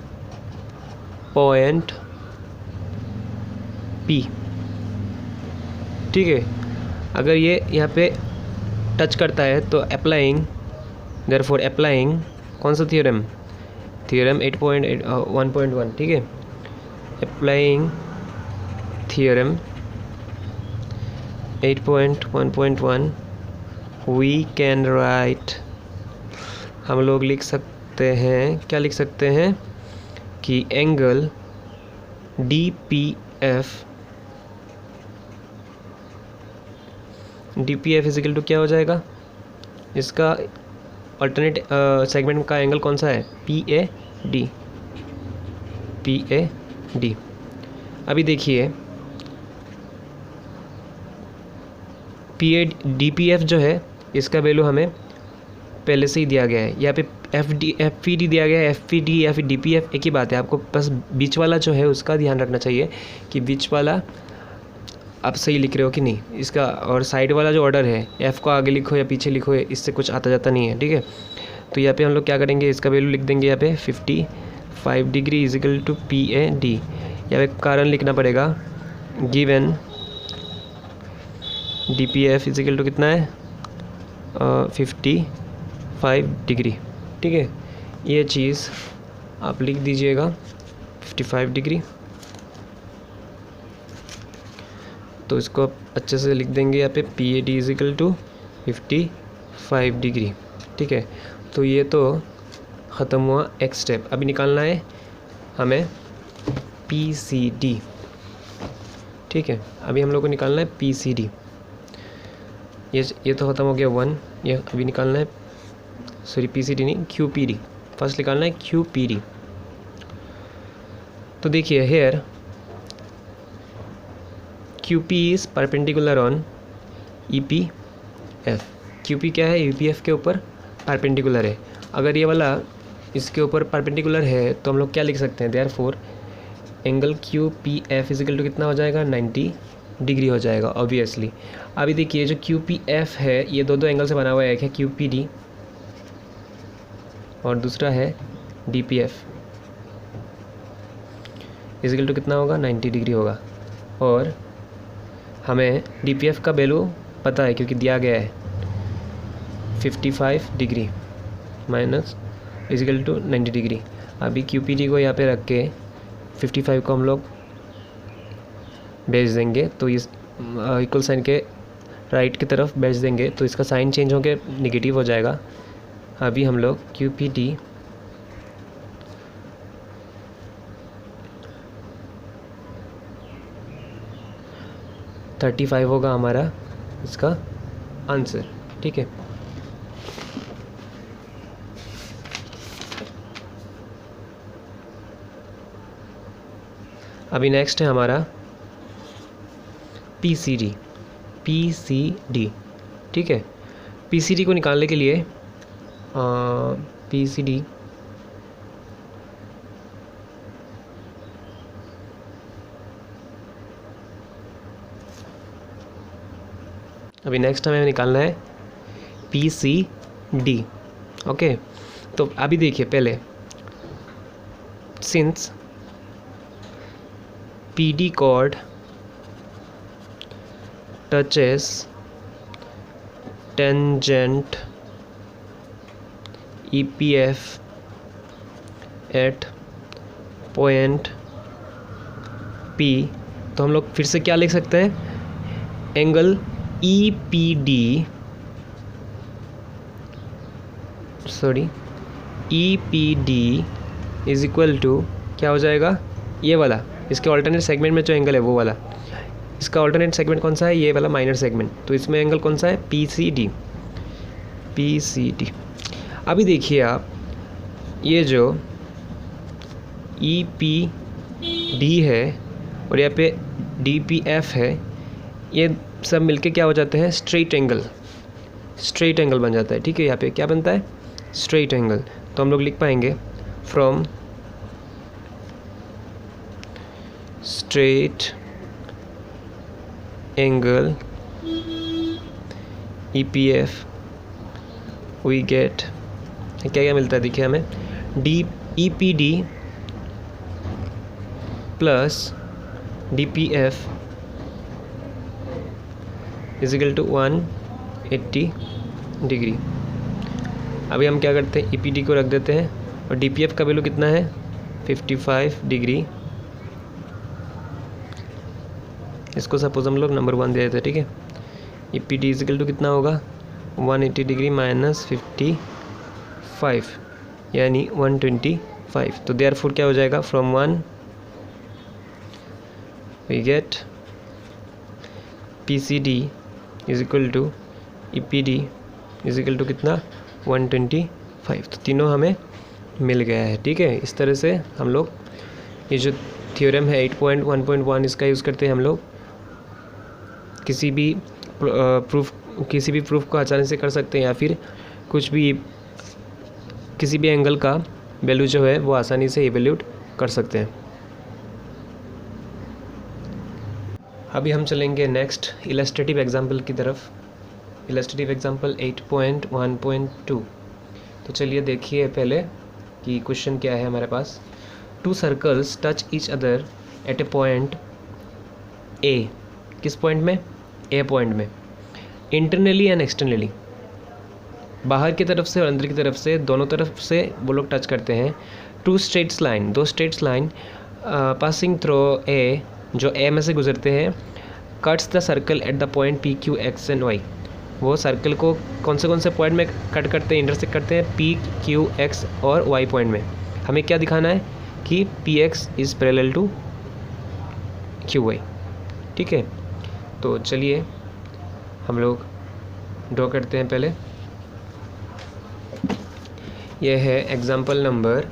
point P, ठीक है। अगर ये यहाँ पे टच करता है तो अप्लाइंग, देयरफॉर अप्लाइंग कौन सा थ्योरम, थ्योरम 8.1.1, ठीक है। Applying theorem 8.1.1 we can write, हम लोग लिख सकते हैं, क्या लिख सकते हैं कि angle D P F is equal to क्या हो जाएगा, इसका अल्टरनेट सेगमेंट का एंगल कौन सा है, पी ए डी। अभी देखिए डी पी एफ जो है, इसका वैल्यू हमें पहले से ही दिया गया है। यहाँ पे एफ पी डी दिया गया है, एफ पी डी या फिर डी पी एफ एक ही बात है। आपको बस बीच वाला जो है उसका ध्यान रखना चाहिए कि बीच वाला आप सही लिख रहे हो कि नहीं इसका, और साइड वाला जो ऑर्डर है, एफ़ को आगे लिखो या पीछे लिखो, इससे कुछ आता जाता नहीं है, ठीक है। तो यहाँ पे हम लोग क्या करेंगे, इसका वैल्यू लिख देंगे यहाँ पे 55 degree is equal to P A D. यहाँ पे कारण लिखना पड़ेगा, given D P F is equal to कितना है 55 डिग्री, ठीक है। ये चीज़ आप लिख दीजिएगा 55 डिग्री। तो इसको आप अच्छे से लिख देंगे यहाँ पे P A D is equal to 55 degree, ठीक है। तो ये तो ख़त्म हुआ एक स्टेप। अभी निकालना है हमें पी सी डी, ठीक है। अभी हम लोग को निकालना है पी सी डी। ये तो ख़त्म हो गया 1। ये अभी निकालना है, सॉरी पी सी डी नहीं, क्यू पी डी। फर्स्ट निकालना है क्यू पी डी। तो देखिए here QP is perpendicular on EPF। QP क्या है, EPF के ऊपर परपेंडिकुलर है। अगर ये वाला इसके ऊपर परपेंडिकुलर है तो हम लोग क्या लिख सकते हैं, therefore angle QPF is equal to कितना हो जाएगा, 90 डिग्री हो जाएगा ऑब्वियसली। अभी देखिए जो QPF है ये दो एंगल से बना हुआ है, एक है QPD और दूसरा है DPF। इजिकल टू कितना होगा, 90 डिग्री होगा। और हमें DPF का वैल्यू पता है क्योंकि दिया गया है 55 degree minus is equal to 90 degree. अभी QPD को यहाँ पे रख के 55 को हम लोग भेज देंगे, तो इस इक्वल साइन के राइट की तरफ भेज देंगे तो इसका साइन चेंज होकर नेगेटिव हो जाएगा। अभी हम लोग QPD $35 होगा हमारा इसका आंसर, ठीक है। अभी नेक्स्ट है हमारा PCD, ठीक है। PCD को निकालने के लिए PCD अभी नेक्स्ट हमें निकालना है पी सी डी। ओके, तो अभी देखिए पहले, since P D chord touches tangent EPF at point P, तो हम लोग फिर से क्या लिख सकते हैं, angle EPD, sorry EPD is equal to क्या हो जाएगा, ये वाला, इसके ऑल्टरनेट सेगमेंट में जो एंगल है वो वाला, इसका ऑल्टरनेट सेगमेंट कौन सा है, ये वाला माइनर सेगमेंट, तो इसमें एंगल कौन सा है, PCD। अभी देखिए आप, ये जो EPD है और यहाँ पे DPF है, ये सब मिलके क्या हो जाते हैं, स्ट्रेट एंगल बन जाता है। ठीक है, यहाँ पे क्या बनता है, स्ट्रेट एंगल। तो हम लोग लिख पाएंगे from straight angle EPF we get, क्या क्या मिलता है देखिए हमें, EPD plus DPF is equal to 180 degree. अभी हम क्या करते हैं, EPD को रख देते हैं और DPF का वैल्यू कितना है, 55 डिग्री। इसको सपोज हम लोग नंबर 1 दे देते हैं। ठीक है, EPD इज इक्वल टू कितना होगा, 180 डिग्री माइनस 55 यानी 125। तो देयरफॉर क्या हो जाएगा, from 1 we get PCD is equal to EPD is equal to कितना, 125। तो तीनों हमें मिल गया है। ठीक है, इस तरह से हम लोग ये जो थ्योरम है 8.1.1 इसका यूज़ करते हैं हम लोग किसी भी प्रूफ को आसानी से कर सकते हैं, या फिर किसी भी एंगल का वैल्यू जो है वो आसानी से इवैल्यूएट कर सकते हैं। अभी हम चलेंगे नेक्स्ट इलस्ट्रेटिव एग्जाम्पल की तरफ। Illustrative example 8.1.2। तो चलिए देखिए पहले कि क्वेश्चन क्या है हमारे पास। 2 circles touch each other at a point A. किस पॉइंट में, ए पॉइंट में। इंटरनली एंड एक्सटर्नली, बाहर की तरफ से और अंदर की तरफ से, दोनों तरफ से वो लोग टच करते हैं। 2 straights line, 2 straights line passing through A, जो ए में से गुजरते हैं, cuts the circle at the point P, Q, X and Y। वो सर्कल को कौन से पॉइंट में कट करते हैं, इंटरसेक्ट करते हैं, P, Q, X और Y पॉइंट में। हमें क्या दिखाना है कि PX is parallel to QY। ठीक है, तो चलिए हम लोग ड्रॉ करते हैं। पहले यह है example number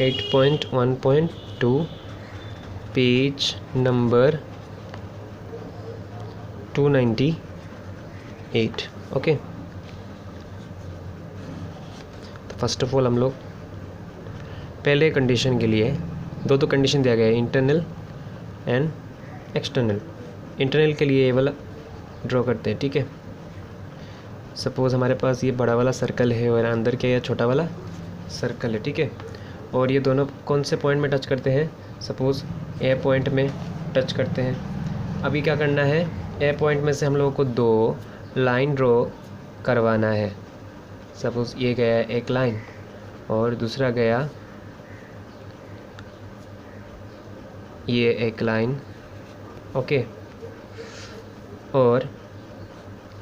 8.1.2 page number 298। Okay, तो फर्स्ट ऑफ ऑल हम लोग पहले कंडीशन के लिए दो कंडीशन दिया गया है, इंटरनल एंड एक्सटर्नल। इंटरनल के लिए ये वाला ड्रॉ करते हैं। ठीक है, सपोज़ हमारे पास ये बड़ा वाला सर्कल है और अंदर क्या है, छोटा वाला सर्कल है। ठीक है, और ये दोनों कौन से पॉइंट में टच करते हैं, सपोज़ ए पॉइंट में टच करते हैं। अभी क्या करना है, ए पॉइंट में से हम लोगों को 2 लाइन ड्रॉ करवाना है। सपोज़ ये गया एक लाइन और दूसरा गया ये एक लाइन। ओके, और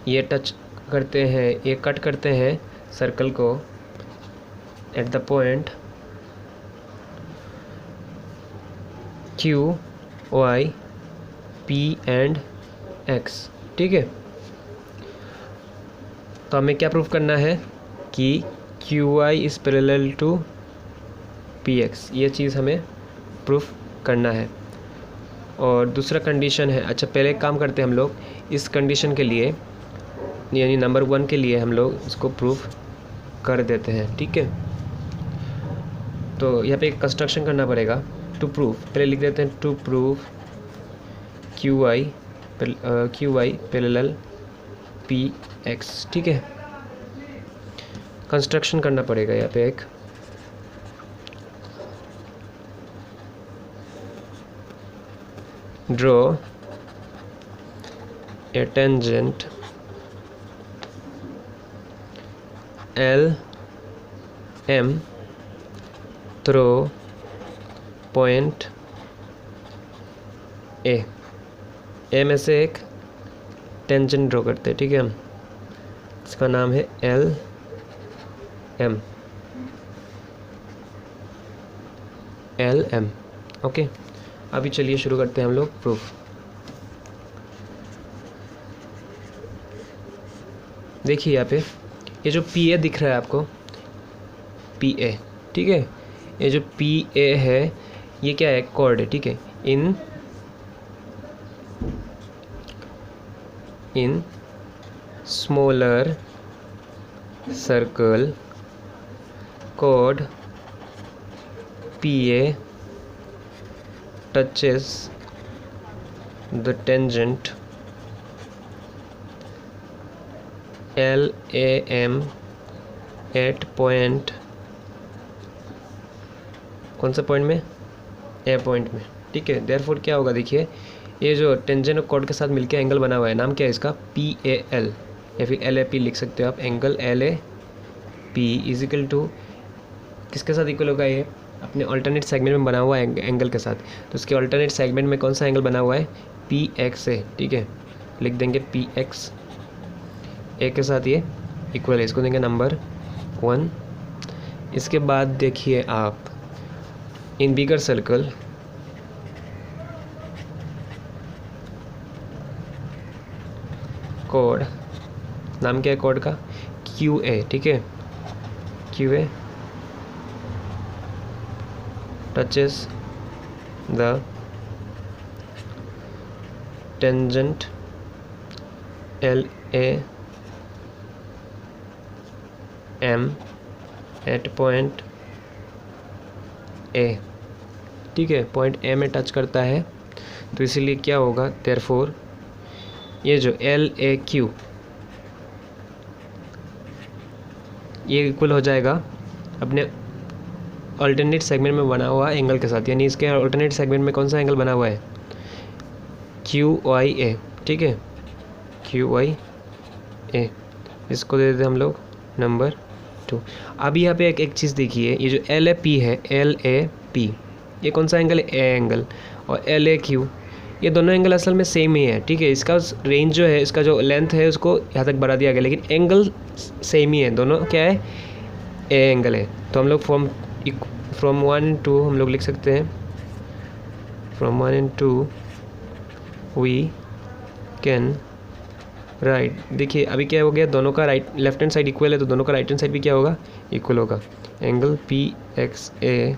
ये टच करते हैं, ये कट करते हैं सर्कल को eight the point Q, Y, P and X। ठीक है, तो हमें क्या प्रूफ करना है कि QY is parallel to PX, ये चीज़ हमें प्रूफ करना है। और दूसरा कंडीशन है, अच्छा पहले एक काम करते हैं हम लोग, इस कंडीशन के लिए यानी नंबर 1 के लिए हम लोग इसको प्रूफ कर देते हैं। ठीक है, तो यहाँ पे कंस्ट्रक्शन करना पड़ेगा टू प्रूव, पहले लिख देते हैं to prove Q Y parallel P X, ठीक है। कंस्ट्रक्शन करना पड़ेगा यहाँ पे एक draw a tangent L M through point A में से एक टेंजेंट ड्रॉ करते हैं, ठीक है। इसका नाम है एल एम, ओके। अभी चलिए शुरू करते हैं हम लोग प्रूफ। देखिए यहाँ पे ये जो पी ए दिख रहा है आपको, पी ए, ठीक है। ये जो पी ए है ये क्या है, कॉर्ड है, ठीक है। इन smaller circle chord PA touches the tangent LAM at point, कौन सा पॉइंट में, ए पॉइंट में, ठीक है। देयरफॉर क्या होगा, देखिए ये जो टेंजेंट और कॉर्ड के साथ मिलकर एंगल बना हुआ है, नाम क्या है इसका, PAL या फिर LAP लिख सकते हो आप। Angle LAP is equal to किसके साथ इक्वल होगा, ये अपने अल्टरनेट सेगमेंट में बना हुआ एंगल के साथ। तो उसके अल्टरनेट सेगमेंट में कौन सा एंगल बना हुआ है, PX है, ठीक है। लिख देंगे PX, ए के साथ ये इक्वल है, इसको देंगे नंबर 1। इसके बाद देखिए आप इन बिगर सर्कल कोड, नाम क्या है कोड का, QA, ठीक है। QA touches the tangent LAM at point A, ठीक है। पॉइंट ए में टच करता है, तो इसीलिए क्या होगा, देयरफॉर ये जो LAQ ये इक्वल हो जाएगा अपने अल्टरनेट सेगमेंट में बना हुआ एंगल के साथ, यानी इसके अल्टरनेट सेगमेंट में कौन सा एंगल बना हुआ है, QYA, ठीक है। QYA, इसको दे देते हम लोग नंबर 2। अब यहाँ पे एक चीज़ देखिए, ये जो LAP है, LAP ये कौन सा एंगल है, ए एंगल, और LAQ ये दोनों एंगल असल में सेम ही है, ठीक है। इसका रेंज जो है, इसका जो लेंथ है उसको यहाँ तक बढ़ा दिया गया, लेकिन एंगल सेम ही है, दोनों क्या है, ए एंगल है। तो हम लोग फ्रॉम 1 and 2 हम लोग लिख सकते हैं, from 1 and 2 we can write. देखिए अभी क्या हो गया, दोनों का right left hand side equal है, तो दोनों का राइट हैंड साइड भी क्या होगा, इक्वल होगा। Angle PXA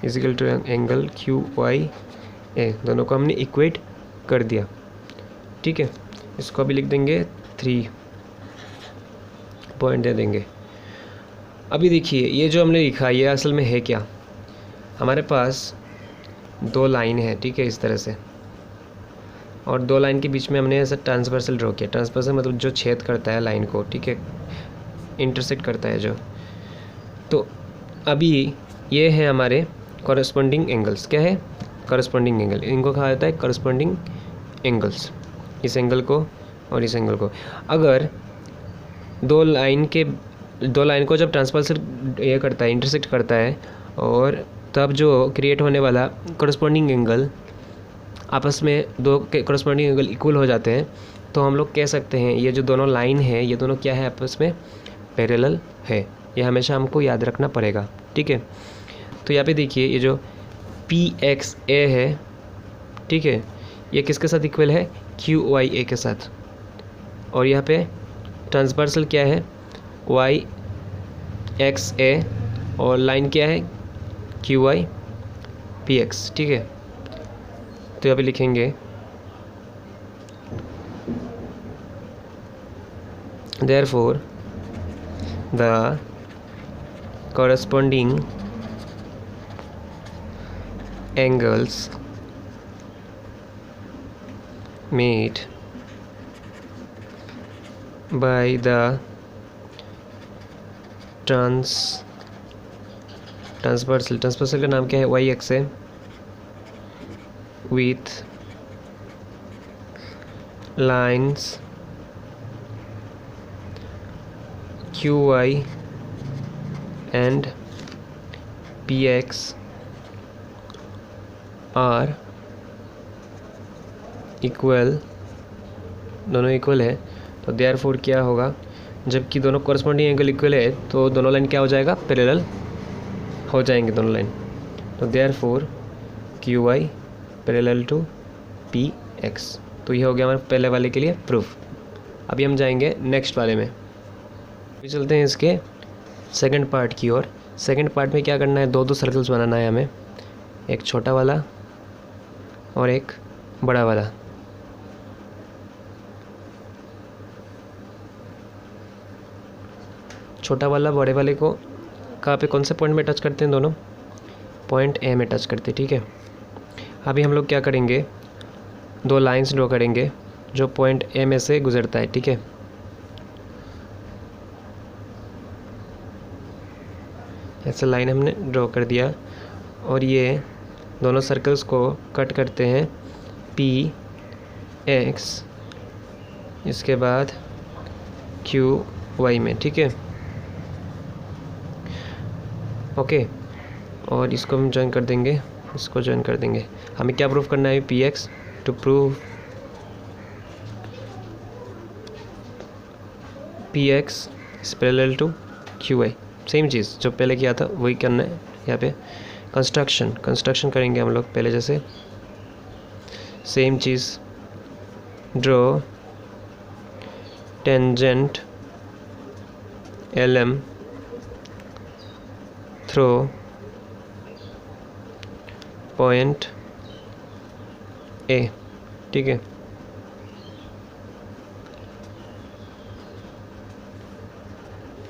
is equal to angle QYA, दोनों को हमने इक्वेट कर दिया, ठीक है। इसको अभी लिख देंगे 3 पॉइंट दे देंगे। अभी देखिए ये जो हमने लिखा ये असल में है क्या, हमारे पास 2 लाइन है, ठीक है, इस तरह से, और 2 लाइन के बीच में हमने ऐसा ट्रांसवर्सल ड्रॉ किया। ट्रांसवर्सल मतलब जो छेद करता है लाइन को, ठीक है, इंटरसेक्ट करता है जो। तो अभी ये है हमारे कॉरस्पॉन्डिंग एंगल्स, क्या है, कॉरस्पॉन्डिंग एंगल, इनको कहा जाता है कॉरस्पॉन्डिंग एंगल्स, इस एंगल को और इस एंगल को। अगर दो लाइन को जब ट्रांसवर्सल ये करता है, इंटरसेक्ट करता है, और तब जो क्रिएट होने वाला कॉरस्पॉन्डिंग एंगल, आपस में दो के कॉरस्पॉन्डिंग एंगल इक्वल हो जाते हैं, तो हम लोग कह सकते हैं ये जो दोनों लाइन है ये दोनों क्या है, आपस में पैरेलल है। ये हमेशा हमको याद रखना पड़ेगा, ठीक है। तो यहाँ पे देखिए ये जो PXA है, ठीक है, ये किसके साथ इक्वल है, QYA के साथ, और यहाँ पे ट्रांसवर्सल क्या है, YXA, और लाइन क्या है, QYPX, ठीक है। तो यहाँ पे लिखेंगे therefore the corresponding angles made by the transversal का नाम क्या है, वाई एक्स है, with lines Q Y and P X are equal, दोनों इक्वल है तो देयरफॉर क्या होगा, जबकि दोनों कॉरस्पॉन्डिंग एंगल इक्वल है तो दोनों लाइन क्या हो जाएगा, पैरेलल हो जाएंगे दोनों लाइन। तो therefore Q Y parallel to P X. तो ये हो गया हमारे पहले वाले के लिए प्रूफ। अभी हम जाएंगे नेक्स्ट वाले में। अभी चलते हैं इसके सेकंड पार्ट की ओर। सेकंड पार्ट में क्या करना है, दो सर्कल्स बनाना है हमें, एक छोटा वाला और एक बड़ा वाला। छोटा वाला बड़े वाले को कहाँ पे, कौन से पॉइंट में टच करते हैं, दोनों पॉइंट ए में टच करते हैं, ठीक है। अभी हम लोग क्या करेंगे, दो लाइंस ड्रॉ करेंगे जो पॉइंट ए में से गुजरता है, ठीक है। ऐसे लाइन हमने ड्रॉ कर दिया और ये दोनों सर्कल्स को कट करते हैं पी एक्स, इसके बाद क्यू वाई में, ठीक है, ओके। और इसको हम ज्वाइन कर देंगे, इसको ज्वाइन कर देंगे। हमें क्या प्रूफ करना है, P X to prove P X is parallel to Q Y. Same चीज़ जो पहले किया था वही करना है यहाँ पे। कंस्ट्रक्शन करेंगे हम लोग पहले जैसे, सेम चीज़, draw tangent L M through point A, ठीक है।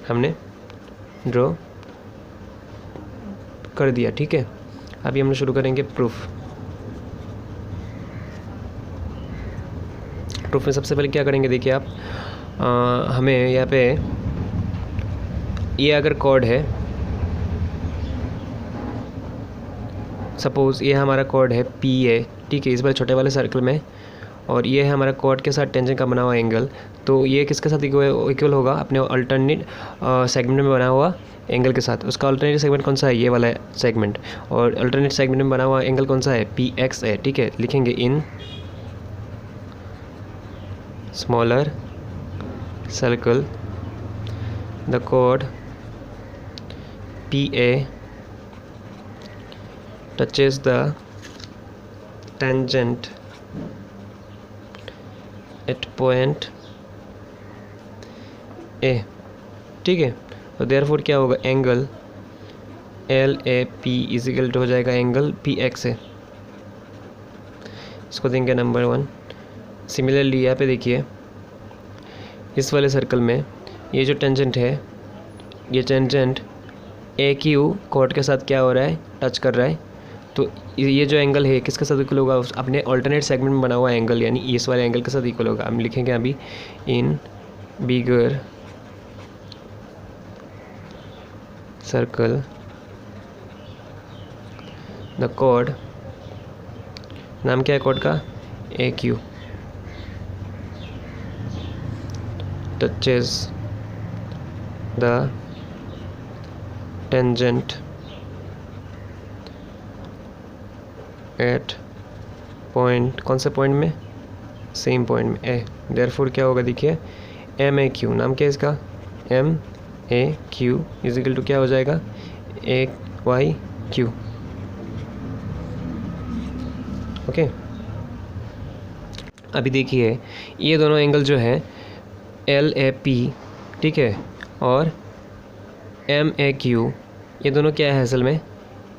हमने ड्रॉ कर दिया, ठीक है। अभी हम शुरू करेंगे प्रूफ। प्रूफ में सबसे पहले क्या करेंगे, देखिए आप, हमें यहाँ पे ये अगर कॉर्ड है, सपोज़ ये हमारा कॉर्ड है पी ए, ठीक है, इस बार छोटे वाले सर्कल में, और ये है हमारा कॉर्ड के साथ टेंजेंट का बना हुआ एंगल। तो ये किसके साथ इक्वल होगा, अपने अल्टरनेट सेगमेंट में बना हुआ एंगल के साथ। उसका अल्टरनेट सेगमेंट कौन सा है, ये वाला सेगमेंट, और अल्टरनेट सेगमेंट में बना हुआ एंगल कौन सा है, पी एक्स है, ठीक है। लिखेंगे in smaller circle the chord P A touches the tangent at point A, ठीक है। तो देयरफॉर क्या होगा, angle L A P is equal to हो जाएगा एंगल पी एक्स है। इसको देंगे नंबर 1। सिमिलरली यहाँ पे देखिए, इस वाले सर्कल में ये जो टेंजेंट है, ये टेंजेंट ए क्यू कॉर्ड के साथ क्या हो रहा है, टच कर रहा है। तो ये जो एंगल है किसके साथ इक्वल होगा, अपने अल्टरनेट सेगमेंट में बना हुआ एंगल, यानी इस वाले एंगल के साथ इक्वल होगा। हम लिखेंगे अभी in bigger circle the chord, नाम क्या है कॉर्ड का, A Q, touches the tangent at point, कौन से पॉइंट में, सेम पॉइंट में ए। देयरफॉर क्या होगा, देखिए एम ए क्यू, नाम क्या है इसका, M A Q is equal to क्या हो जाएगा, ए वाई क्यू, ओके। अभी देखिए ये दोनों एंगल जो है एल ए पी, ठीक है, और एम ए क्यू, ये दोनों क्या है, असल में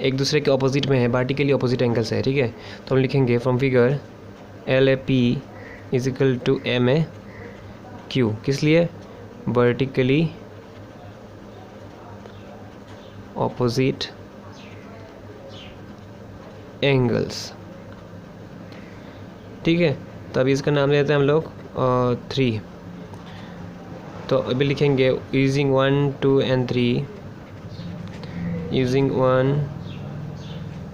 एक दूसरे के ऑपोजिट में है, वर्टिकली ऑपोजिट एंगल्स है, ठीक है। तो हम लिखेंगे from figure L A P is equal to M A Q, किस लिए, वर्टिकली ऑपोजिट एंगल्स। ठीक है, तो अभी इसका नाम देते हैं हम लोग 3। तो अभी लिखेंगे यूजिंग 1, 2 एंड 3, यूजिंग 1,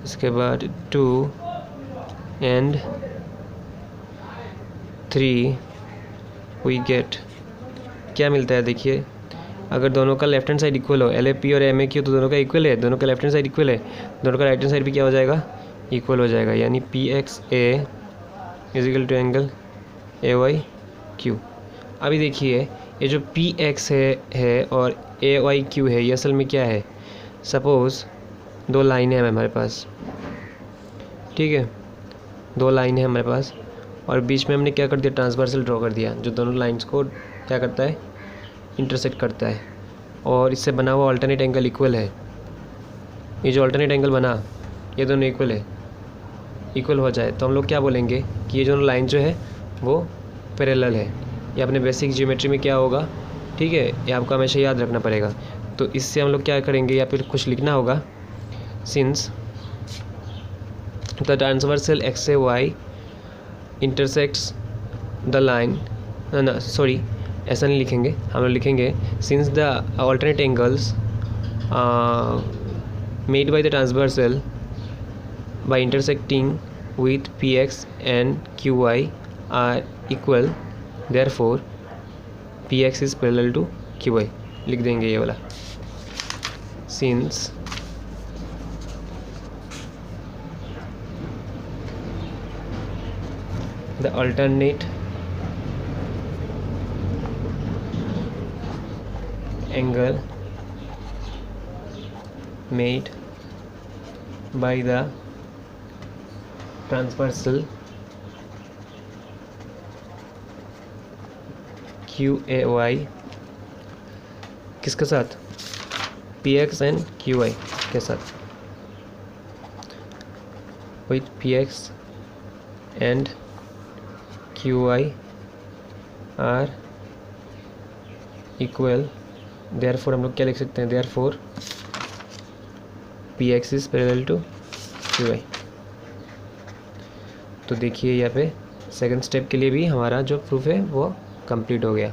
इसके बाद 2 एंड 3 वी गेट, क्या मिलता है देखिए, अगर दोनों का लेफ्ट हैंड साइड इक्वल हो, LAP और MAQ तो दोनों का इक्वल है, दोनों का लेफ्ट हैंड साइड इक्वल है, दोनों का राइट हैंड साइड भी क्या हो जाएगा, इक्वल हो जाएगा, यानी PXA is equal to angle AYQ। अभी देखिए ये जो PX है और AYQ है, ये असल में क्या है, सपोज़ 2 लाइनें हैं हमारे पास, ठीक है, 2 लाइन है हमारे पास, और बीच में हमने क्या कर दिया, ट्रांसवर्सल ड्रॉ कर दिया, जो दोनों लाइंस को क्या करता है, इंटरसेक्ट करता है, और इससे बना हुआ अल्टरनेट एंगल इक्वल है। ये जो अल्टरनेट एंगल बना, ये दोनों इक्वल है, इक्वल हो जाए तो हम लोग क्या बोलेंगे कि ये दोनों लाइन जो है वो पैरेलल है। ये अपने बेसिक ज्योमेट्री में क्या होगा, ठीक है, ये आपको हमेशा याद रखना पड़ेगा। तो इससे हम लोग क्या करेंगे, या फिर कुछ लिखना होगा, since the transversal XAY intersects the line, ना सॉरी ऐसा नहीं लिखेंगे, हम लोग लिखेंगे since the alternate angles made by the transversal by intersecting with PX and QY are equal, therefore PX is parallel to QY। लिख देंगे ये वाला, since the alternate angle made by the transversal QAY किसके साथ, PX and QY के साथ, with PX and QY are equal, therefore हम लोग क्या लिख सकते हैं, therefore PX is parallel to QY। तो देखिए यहाँ पे सेकंड स्टेप के लिए भी हमारा जो प्रूफ है वो कंप्लीट हो गया।